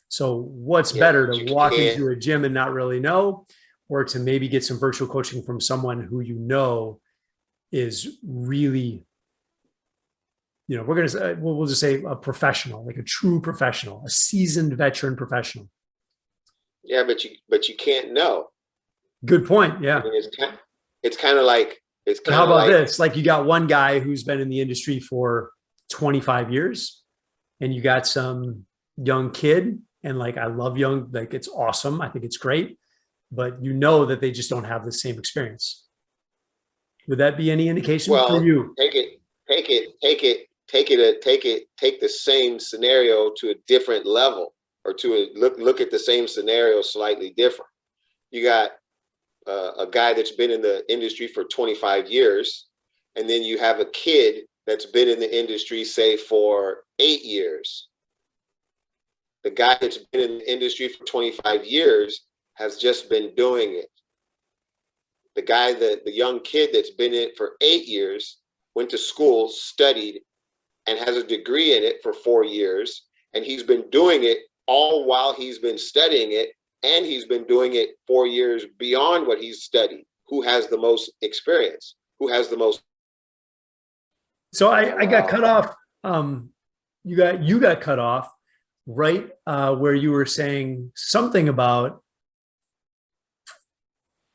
So what's better, to walk into a gym and not really know, or to maybe get some virtual coaching from someone who you know is really, we're going to say, we'll just say a professional, like a true professional, a seasoned veteran professional. Yeah, but you can't know. Good point. Yeah. I mean, it's kind of like, but how about this? Like, you got one guy who's been in the industry for 25 years and you got some young kid, and like, I love young, like, it's awesome. I think it's great, but you know that they just don't have the same experience. Would that be any indication for you? Take the same scenario to a different level, or to look at the same scenario slightly different. You got a guy that's been in the industry for 25 years, and then you have a kid that's been in the industry, say, for 8 years. The guy that's been in the industry for 25 years has just been doing it. The young kid that's been in it for 8 years went to school, studied, and has a degree in it for 4 years. And he's been doing it all while he's been studying it. And he's been doing it 4 years beyond what he's studied. Who has the most experience? Who has the most? So I got cut off. You got cut off right where you were saying something about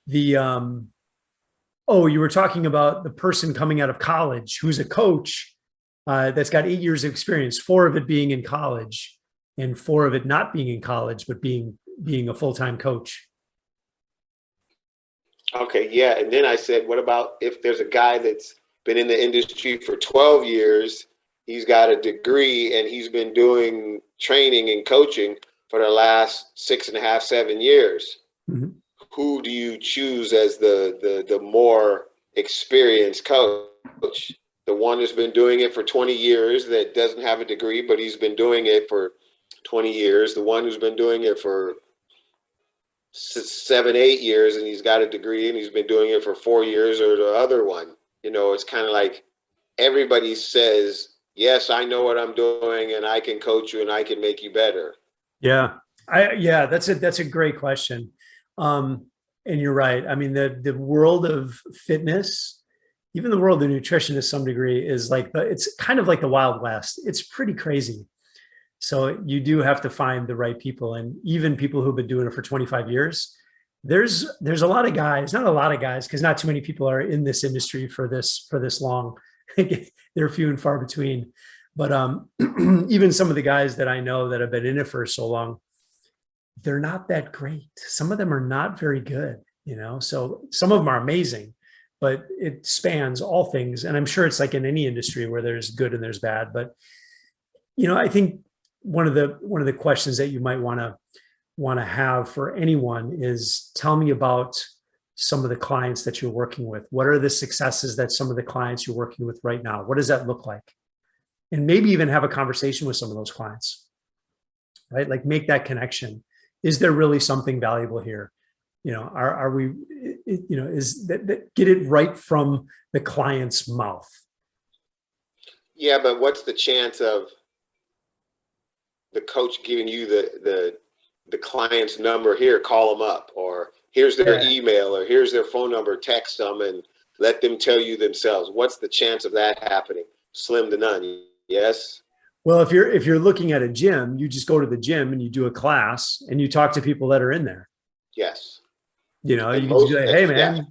the you were talking about the person coming out of college who's a coach that's got 8 years of experience, 4 of it being in college and 4 of it not being in college, but being a full-time coach. Okay, yeah. And then I said, what about if there's a guy that's been in the industry for 12 years, he's got a degree, and he's been doing training and coaching for the last 6.5, 7 years. Mm-hmm. Who do you choose as the more experienced coach? The one that's been doing it for 20 years that doesn't have a degree, but he's been doing it for 20 years. The one who's been doing it for 7, 8 years and he's got a degree and he's been doing it for 4 years, or the other one. It's kind of like everybody says, yes, I know what I'm doing and I can coach you and I can make you better. Yeah. That's a great question. And you're right. I mean, the world of fitness, even the world of nutrition to some degree, is like it's kind of like the Wild West. It's pretty crazy. So you do have to find the right people, and even people who've been doing it for 25 years. There's a lot of guys, not a lot of guys, because not too many people are in this industry for this long. They're few and far between. But even some of the guys that I know that have been in it for so long, they're not that great. Some of them are not very good, so some of them are amazing, but it spans all things. And I'm sure it's like in any industry where there's good and there's bad. But, I think one of the questions that you might want to have for anyone is, tell me about some of the clients that you're working with. What are the successes that some of the clients you're working with right now? What does that look like? And maybe even have a conversation with some of those clients, right? Like, make that connection. Is there really something valuable here? Are we, is that get it right from the client's mouth? Yeah, but what's the chance of the coach giving you the client's number? Here, call them up, or here's their email, or here's their phone number, text them and let them tell you themselves. What's the chance of that happening? Slim to none. Yes. Well, if you're looking at a gym, you just go to the gym and you do a class and you talk to people that are in there. Yes. You can just be like, hey man,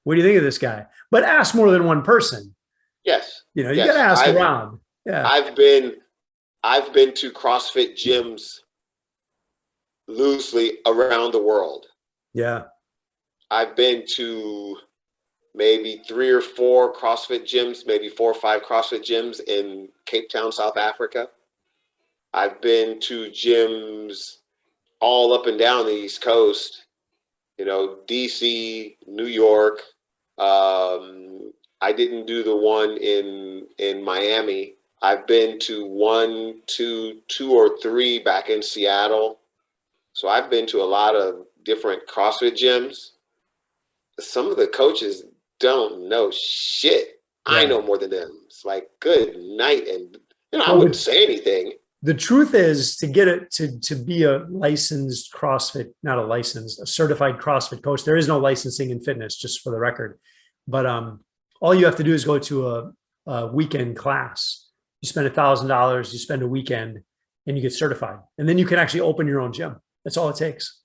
what do you think of this guy? But ask more than one person. Yes. You got to ask around. Yeah. I've been to CrossFit gyms loosely around the world. Yeah. I've been to maybe 3 or 4 CrossFit gyms, maybe 4 or 5 CrossFit gyms in Cape Town, South Africa. I've been to gyms all up and down the East Coast, DC, New York. I didn't do the one in Miami. I've been to 1, 2 or 3 back in Seattle. So I've been to a lot of different CrossFit gyms, some of the coaches don't know shit. Yeah. I know more than them. It's like, good night. And I Well, wouldn't say anything. the truth is, to get it to be a licensed CrossFit, not a licensed, a certified CrossFit coach, there is no licensing in fitness, just for the record. But all you have to do is go to a weekend class. You spend $1,000, you spend a weekend, and you get certified. And then you can actually open your own gym. That's all it takes.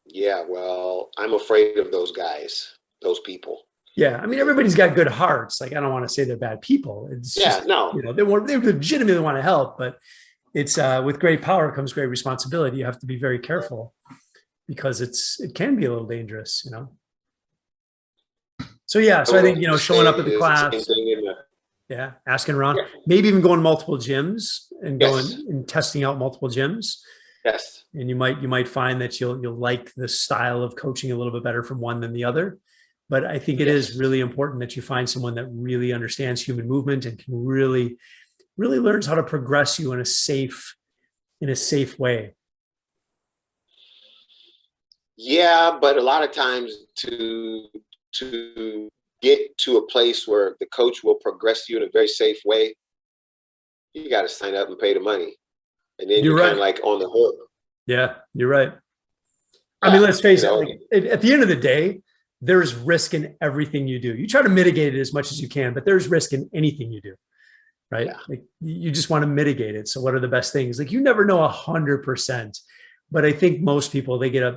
Yeah, well, I'm afraid of those guys, those people. Yeah, I mean, everybody's got good hearts. Like, I don't want to say they're bad people. It's just, no, they legitimately want to help, but it's with great power comes great responsibility. You have to be very careful because it can be a little dangerous, So yeah, so I think showing up at the class, asking around, maybe even going to multiple gyms and going and testing out multiple gyms. Yes, and you might find that you'll like the style of coaching a little bit better from one than the other. But I think it is really important that you find someone that really understands human movement and can really learns how to progress you in a safe way. Yeah, but a lot of times to get to a place where the coach will progress you in a very safe way, you got to sign up and pay the money. And then you're kind of like on the hook. Yeah, you're right. I mean, let's face it, at the end of the day, there's risk in everything you do. You try to mitigate it as much as you can, but there's risk in anything you do, right? Yeah. Like, you just want to mitigate it. So what are the best things? Like, you never know 100%, but I think most people, they get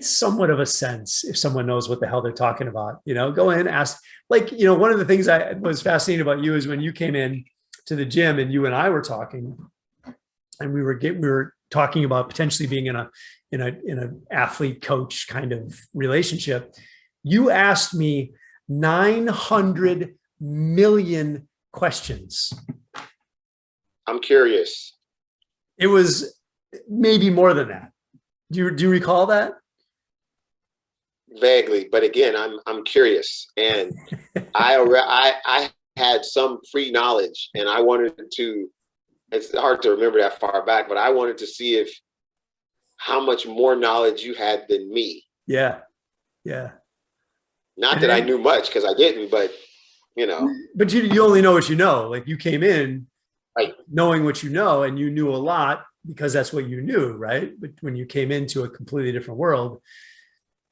somewhat of a sense if someone knows what the hell they're talking about. Go in, ask. Like, one of the things I was fascinated about you is when you came in to the gym and you and I were talking, and we were talking about potentially being in an athlete coach kind of relationship. You asked me 900 million questions. I'm curious. It was maybe more than that. Do you recall that? Vaguely, but again, I'm curious, and I had some pre-knowledge, and I wanted to. It's hard to remember that far back, but I wanted to see how much more knowledge you had than me. Yeah. Not that I knew much, because I didn't, but But you only know what you know. Like, you came in knowing what you know, and you knew a lot because that's what you knew, right? But when you came into a completely different world,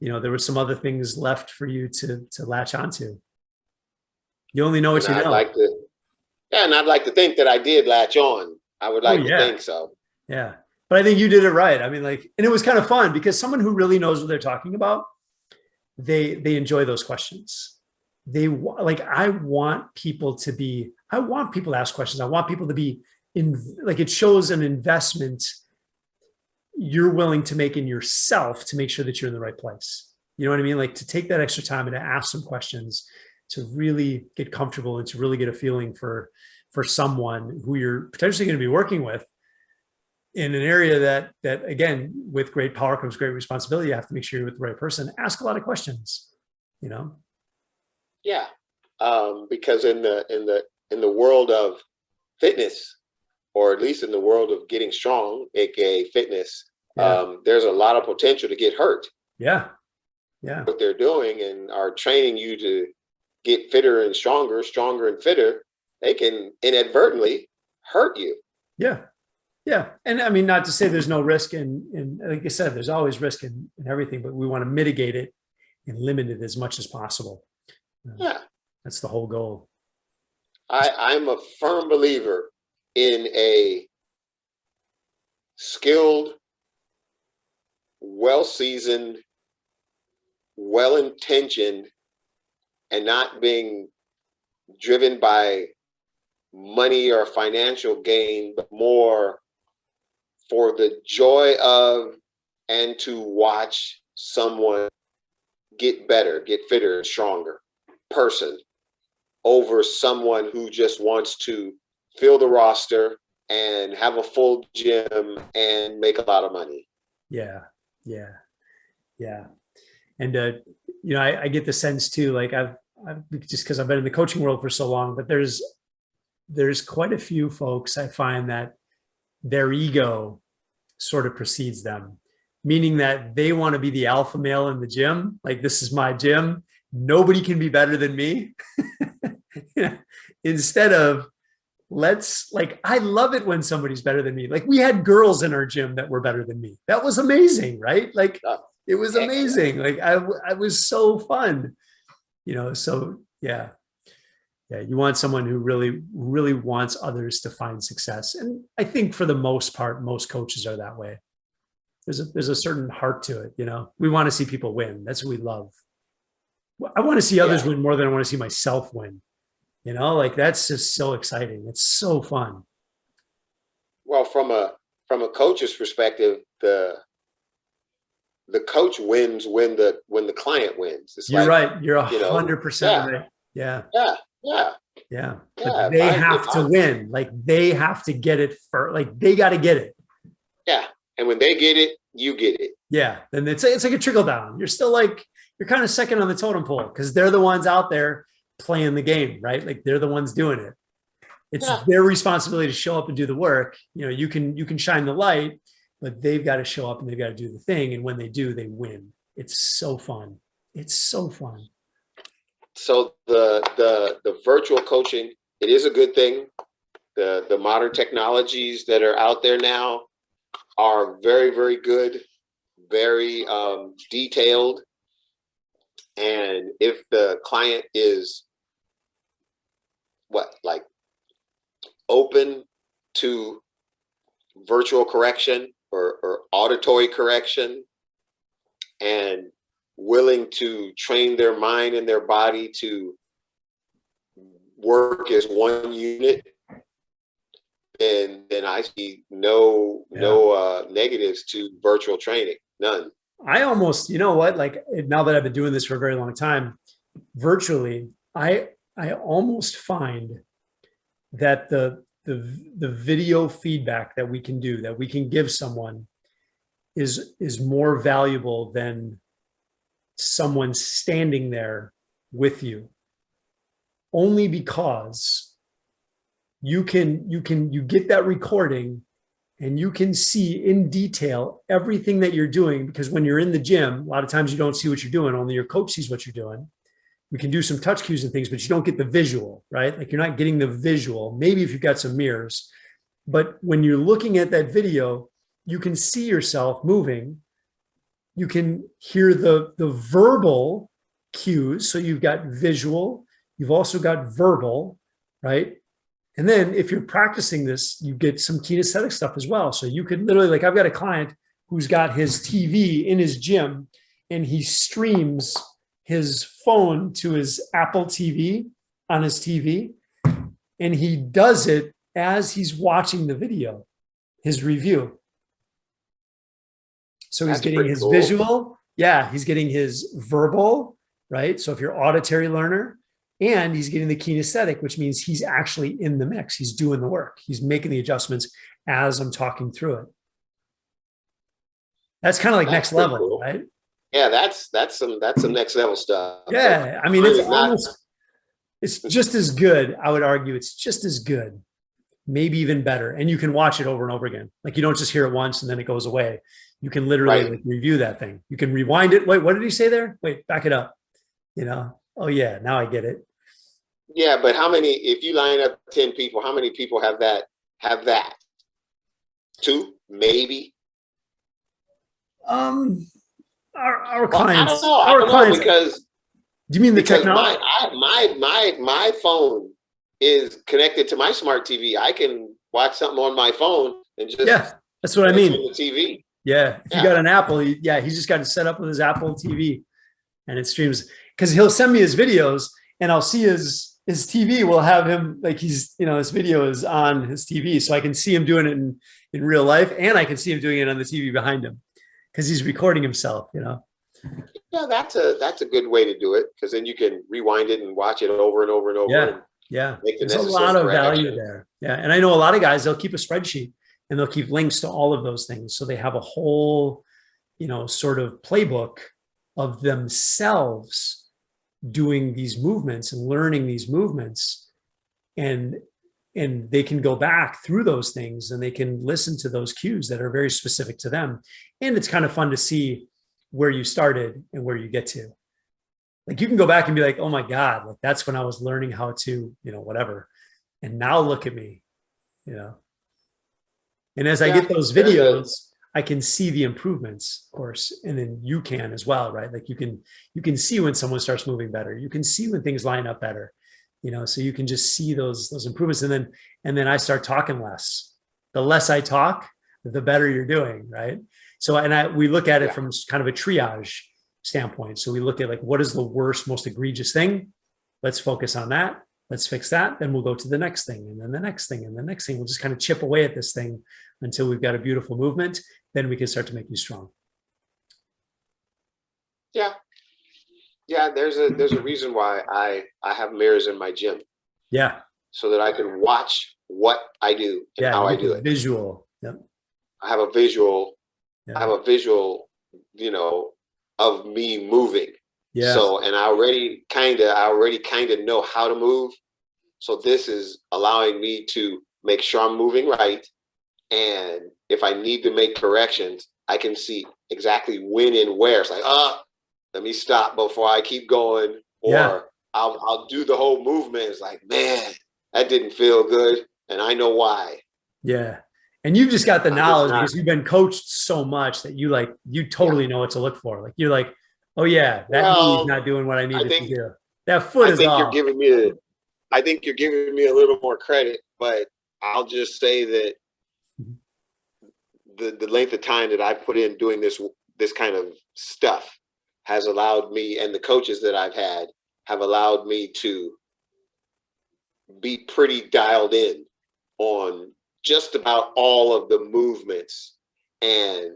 there were some other things left for you to latch onto. You only know what you know. And I'd like to think that I did latch on. I would like to think so. Yeah. But I think you did it right. I mean, and it was kind of fun because someone who really knows what they're talking about, they enjoy those questions. I want people to ask questions. I want people to be it shows an investment you're willing to make in yourself to make sure that you're in the right place. You know what I mean? Like, to take that extra time and to ask some questions to really get comfortable and to really get a feeling for someone who you're potentially going to be working with in an area that again, with great power comes great responsibility. You have to make sure you're with the right person. Ask a lot of questions, Yeah. Because in the world of fitness, or at least in the world of getting strong, aka fitness, there's a lot of potential to get hurt. Yeah. What they're doing and are training you to get fitter and stronger and fitter, they can inadvertently hurt you. Yeah. And I mean, not to say there's no risk in like I said, there's always risk in everything, but we want to mitigate it and limit it as much as possible. That's the whole goal. I'm a firm believer in a skilled, well-seasoned, well-intentioned, and not being driven by money or financial gain, but more for the joy of and to watch someone get better, get fitter and stronger person over someone who just wants to fill the roster and have a full gym and make a lot of money. Yeah. And, I get the sense too, like I've just because I've been in the coaching world for so long, but there's quite a few folks I find that their ego sort of precedes them. meaning that they want to be the alpha male in the gym. Like, this is my gym. Nobody can be better than me. Instead of, I love it when somebody's better than me. Like, we had girls in our gym that were better than me. That was amazing, right? Like, it was amazing. Like, I was so fun, so yeah. Yeah. You want someone who really wants others to find success. And I think for the most part, most coaches are that way. There's a certain heart to it. We want to see people win. That's what we love. I want to see others win more than I want to see myself win. Like, that's just so exciting. It's so fun. Well, from a coach's perspective, the coach wins when the client wins. It's You're right. You're 100% right. Yeah. But they have to win. Like, they have to get it first. Like, they got to get it. Yeah. And when they get it, you get it. Yeah. And it's like a trickle down. You're still you're kind of second on the totem pole because they're the ones out there playing the game, right? Like, they're the ones doing it. It's their responsibility to show up and do the work. You can shine the light, but they've got to show up and they've got to do the thing. And when they do, they win. It's so fun. It's so fun. So the virtual coaching, it is a good thing. The modern technologies that are out there now are very, very good, very detailed. And if the client is open to virtual correction or auditory correction and willing to train their mind and their body to work as one unit, then I see no negatives to virtual training. None. I almost, like, now that I've been doing this for a very long time, virtually, I almost find that the video feedback that we can do, that we can give someone is more valuable than someone standing there with you, only because you get that recording and you can see in detail everything that you're doing, because when you're in the gym, a lot of times you don't see what you're doing. Only your coach sees what you're doing. We can do some touch cues and things, but you don't get the visual, right? Like, you're not getting the visual. Maybe if you've got some mirrors, but when you're looking at that video, you can see yourself moving. You can hear the verbal cues. So you've got visual, you've also got verbal, right? And then if you're practicing this, you get some kinesthetic stuff as well. So you could literally, like, I've got a client who's got his TV in his gym and he streams his phone to his Apple TV on his TV. And he does it as he's watching the video, his review. So he's getting his visual. Yeah. He's getting his verbal, right? So if you're an auditory learner, and he's getting the kinesthetic, which means he's actually in the mix. He's doing the work. He's making the adjustments as I'm talking through it. That's kind of like next level, cool. Right? Yeah, that's some next level stuff. Yeah, I mean, it's just as good. I would argue it's just as good, maybe even better. And you can watch it over and over again. Like, you don't just hear it once and then it goes away. You can literally review that thing. You can rewind it. Wait, what did he say there? Wait, back it up. Oh yeah, now I get it. Yeah, but if you line up 10 people, how many people have that? 2, maybe. Our clients. I don't know because. Do you mean the technology? My phone is connected to my smart TV. I can watch something on my phone and just that's what I mean. The TV. Yeah, if you got an Apple, he's just got it set up with his Apple TV, and it streams. Because he'll send me his videos, and I'll see his TV will have him, like, he's, his video is on his TV. So I can see him doing it in real life, and I can see him doing it on the TV behind him because he's recording himself, Yeah, that's a good way to do it, because then you can rewind it and watch it over and over and over. Yeah. There's a lot of value there. Yeah. And I know a lot of guys, they'll keep a spreadsheet and they'll keep links to all of those things. So they have a whole, sort of playbook of themselves doing these movements and learning these movements. And and they can go back through those things and they can listen to those cues that are very specific to them. And it's kind of fun to see where you started and where you get to. Like you can go back and be like, oh my God, like that's when I was learning how to, whatever. And now look at me, And as I get those videos, I can see the improvements, of course. And then you can as well, right? Like you can see when someone starts moving better. You can see when things line up better, so you can just see those improvements. And then I start talking less. The less I talk, the better you're doing, right? So, we look at it from kind of a triage standpoint. So we look at like, what is the worst, most egregious thing? Let's focus on that. Let's fix that. Then we'll go to the next thing, and then the next thing, and the next thing. We'll just kind of chip away at this thing until we've got a beautiful movement. Then we can start to make you strong. Yeah. Yeah. There's a reason why I have mirrors in my gym. Yeah. So that I can watch what I do and how I do it. Visual. Yep. I have a visual. Yeah. I have a visual, of me moving. Yeah. So, and I already kind of know how to move. So this is allowing me to make sure I'm moving right. And if I need to make corrections, I can see exactly when and where. It's like, let me stop before I keep going. Or I'll do the whole movement. It's like, man, that didn't feel good. And I know why. Yeah. And you've just got the knowledge because you've been coached so much that you totally know what to look for. Like you're like, oh yeah, that knee's not doing what I need to do. That foot is off. I think you're giving me a little more credit, but I'll just say that the length of time that I put in doing this kind of stuff has allowed me, and the coaches that I've had have allowed me to be pretty dialed in on just about all of the movements. And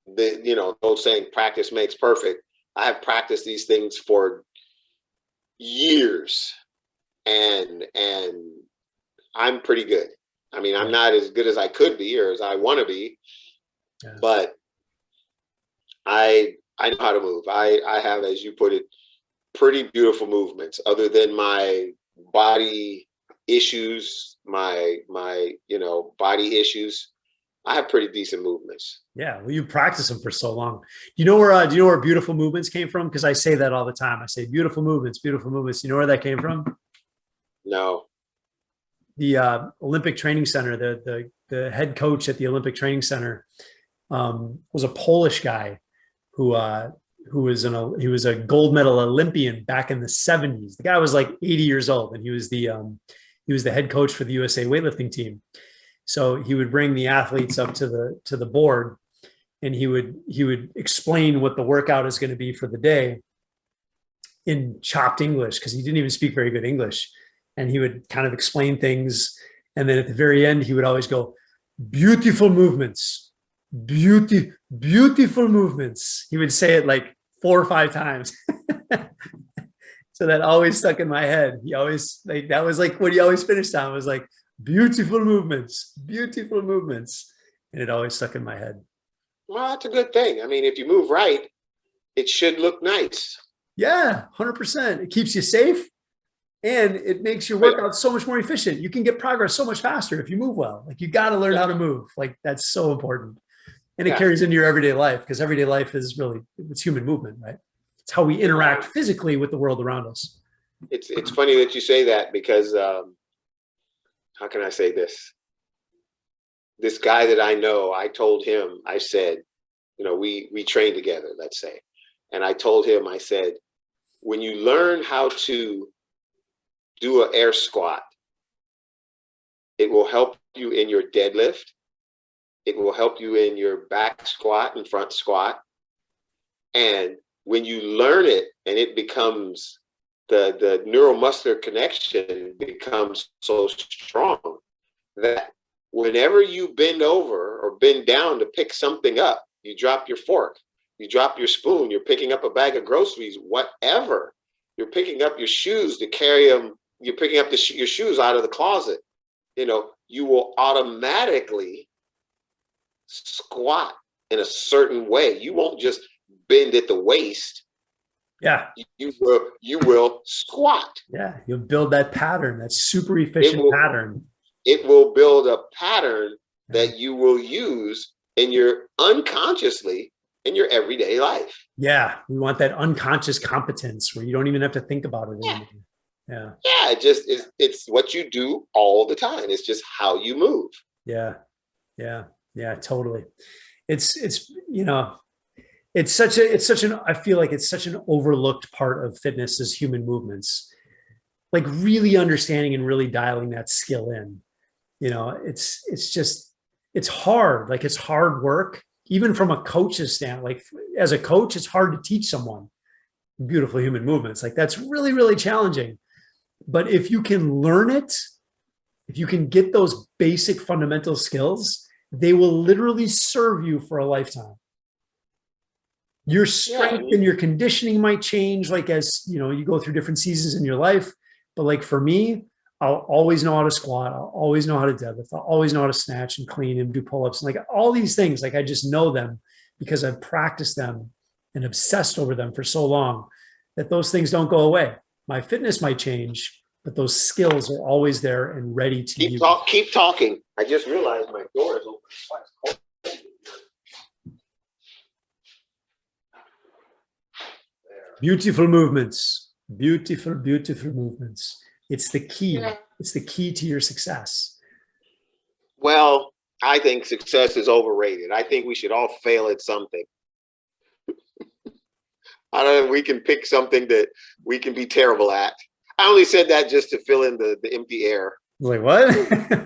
the old saying, practice makes perfect. I have practiced these things for years, and I'm pretty good. I mean, I'm not as good as I could be or as I want to be, but I know how to move. I have, as you put it, pretty beautiful movements. Other than my body issues, my body issues, I have pretty decent movements. Yeah, well, you practice them for so long. Do you know where beautiful movements came from? Because I say that all the time. I say beautiful movements, beautiful movements. You know where that came from? No. The Olympic Training Center. The head coach at the Olympic Training Center was a Polish guy who was a gold medal Olympian back in the 70s. The guy was like 80 years old, and he was the head coach for the USA weightlifting team. So he would bring the athletes up to the board, and he would explain what the workout is going to be for the day in chopped English, because he didn't even speak very good English. And he would kind of explain things. And then at the very end, he would always go, beautiful movements, beautiful movements. He would say it like 4 or 5 times. So that always stuck in my head. He always, that was like what he always finished on, was like, beautiful movements, beautiful movements. And it always stuck in my head. Well, that's a good thing. I mean, if you move right, it should look nice. Yeah, 100%. It keeps you safe, and it makes your workout so much more efficient. You can get progress so much faster if you move well. Like, you got to learn how to move. Like, that's so important. And it carries into your everyday life, because everyday life is really, it's human movement, right? It's how we interact physically with the world around us. It's funny that you say that, because how can I say this? This guy that I know, I told him, I said, we train together, let's say. And I told him, I said, when you learn how to do an air squat, it will help you in your deadlift. It will help you in your back squat and front squat. And when you learn it, and it becomes, the neuromuscular connection becomes so strong that whenever you bend over or bend down to pick something up, you drop your fork, you drop your spoon, you're picking up a bag of groceries, whatever, you're picking up your shoes to carry them, you're picking up your shoes out of the closet, you will automatically squat in a certain way. You won't just bend at the waist. Yeah. You will squat. Yeah. You'll build that pattern, that super It efficient will pattern. it will build a pattern Yeah. that you will use in your unconsciously in your everyday life. Yeah. We want that unconscious competence where you don't even have to think about it Yeah. anymore. Yeah. Yeah, it's what you do all the time. It's just how you move. Yeah. Yeah. Yeah. Totally. It's, it's such an, I feel like it's such an overlooked part of fitness is human movements, like really understanding and really dialing that skill in. It's hard. Like it's hard work, even from a coach's stand. Like as a coach, it's hard to teach someone beautiful human movements. Like that's really, really challenging. But if you can learn it, if you can get those basic fundamental skills, they will literally serve you for a lifetime. Your strength and your conditioning might change, like as you go through different seasons in your life. But like for me, I'll always know how to squat. I'll always know how to deadlift. I'll always know how to snatch and clean and do pull-ups. And like all these things, like I just know them because I've practiced them and obsessed over them for so long that those things don't go away. My fitness might change, but those skills are always there and ready to use. Keep talking. I just realized my door is open. Beautiful movements, beautiful, beautiful movements. It's the key. Yeah. It's the key to your success. Well, I think success is overrated. I think we should all fail at something. I don't know. We can pick something that we can be terrible at. I only said that just to fill in the empty air. Like, what?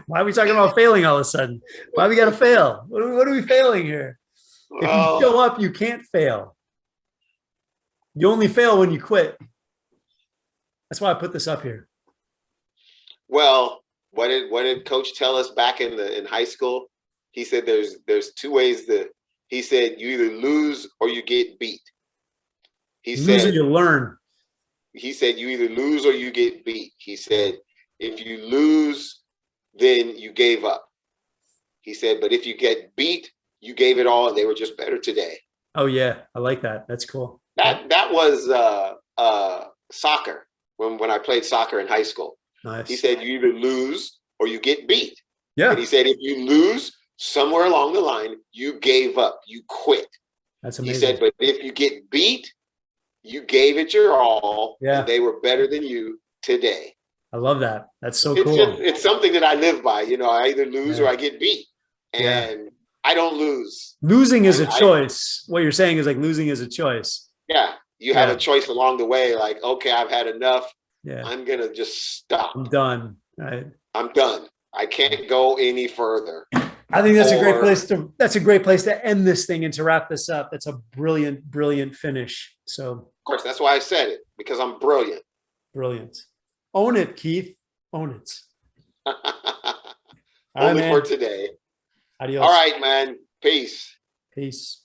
Why are we talking about failing all of a sudden? Why we got to fail? What are we failing here? If you show up, you can't fail. You only fail when you quit. That's why I put this up here. Well, what did Coach tell us back in high school? He said there's two ways he said you either lose or you get beat. He Lose or said you learn. He said you either lose or you get beat. He said if you lose, then you gave up. He said, but if you get beat, you gave it all and they were just better today. Oh yeah, I like that. That's cool. That was soccer when I played soccer in high school. Nice. He said you either lose or you get beat. Yeah. And he said if you lose somewhere along the line, you gave up, you quit. That's amazing. He said, but if you get beat, you gave it your all. Yeah. And they were better than you today. I love that. That's so It's cool. It's something that I live by. I either lose or I get beat. And I don't lose. Losing is a choice. What you're saying is like losing is a choice. Yeah. You have a choice along the way. Like, okay, I've had enough. Yeah. I'm going to just stop. I'm done. Right. I'm done. I can't go any further. I think that's a great place to end this thing and to wrap this up. That's a brilliant, brilliant finish. So of course, that's why I said it, because I'm brilliant. Brilliant. Own it, Keith. Own it. Only for today. Adios. All right, man. Peace. Peace.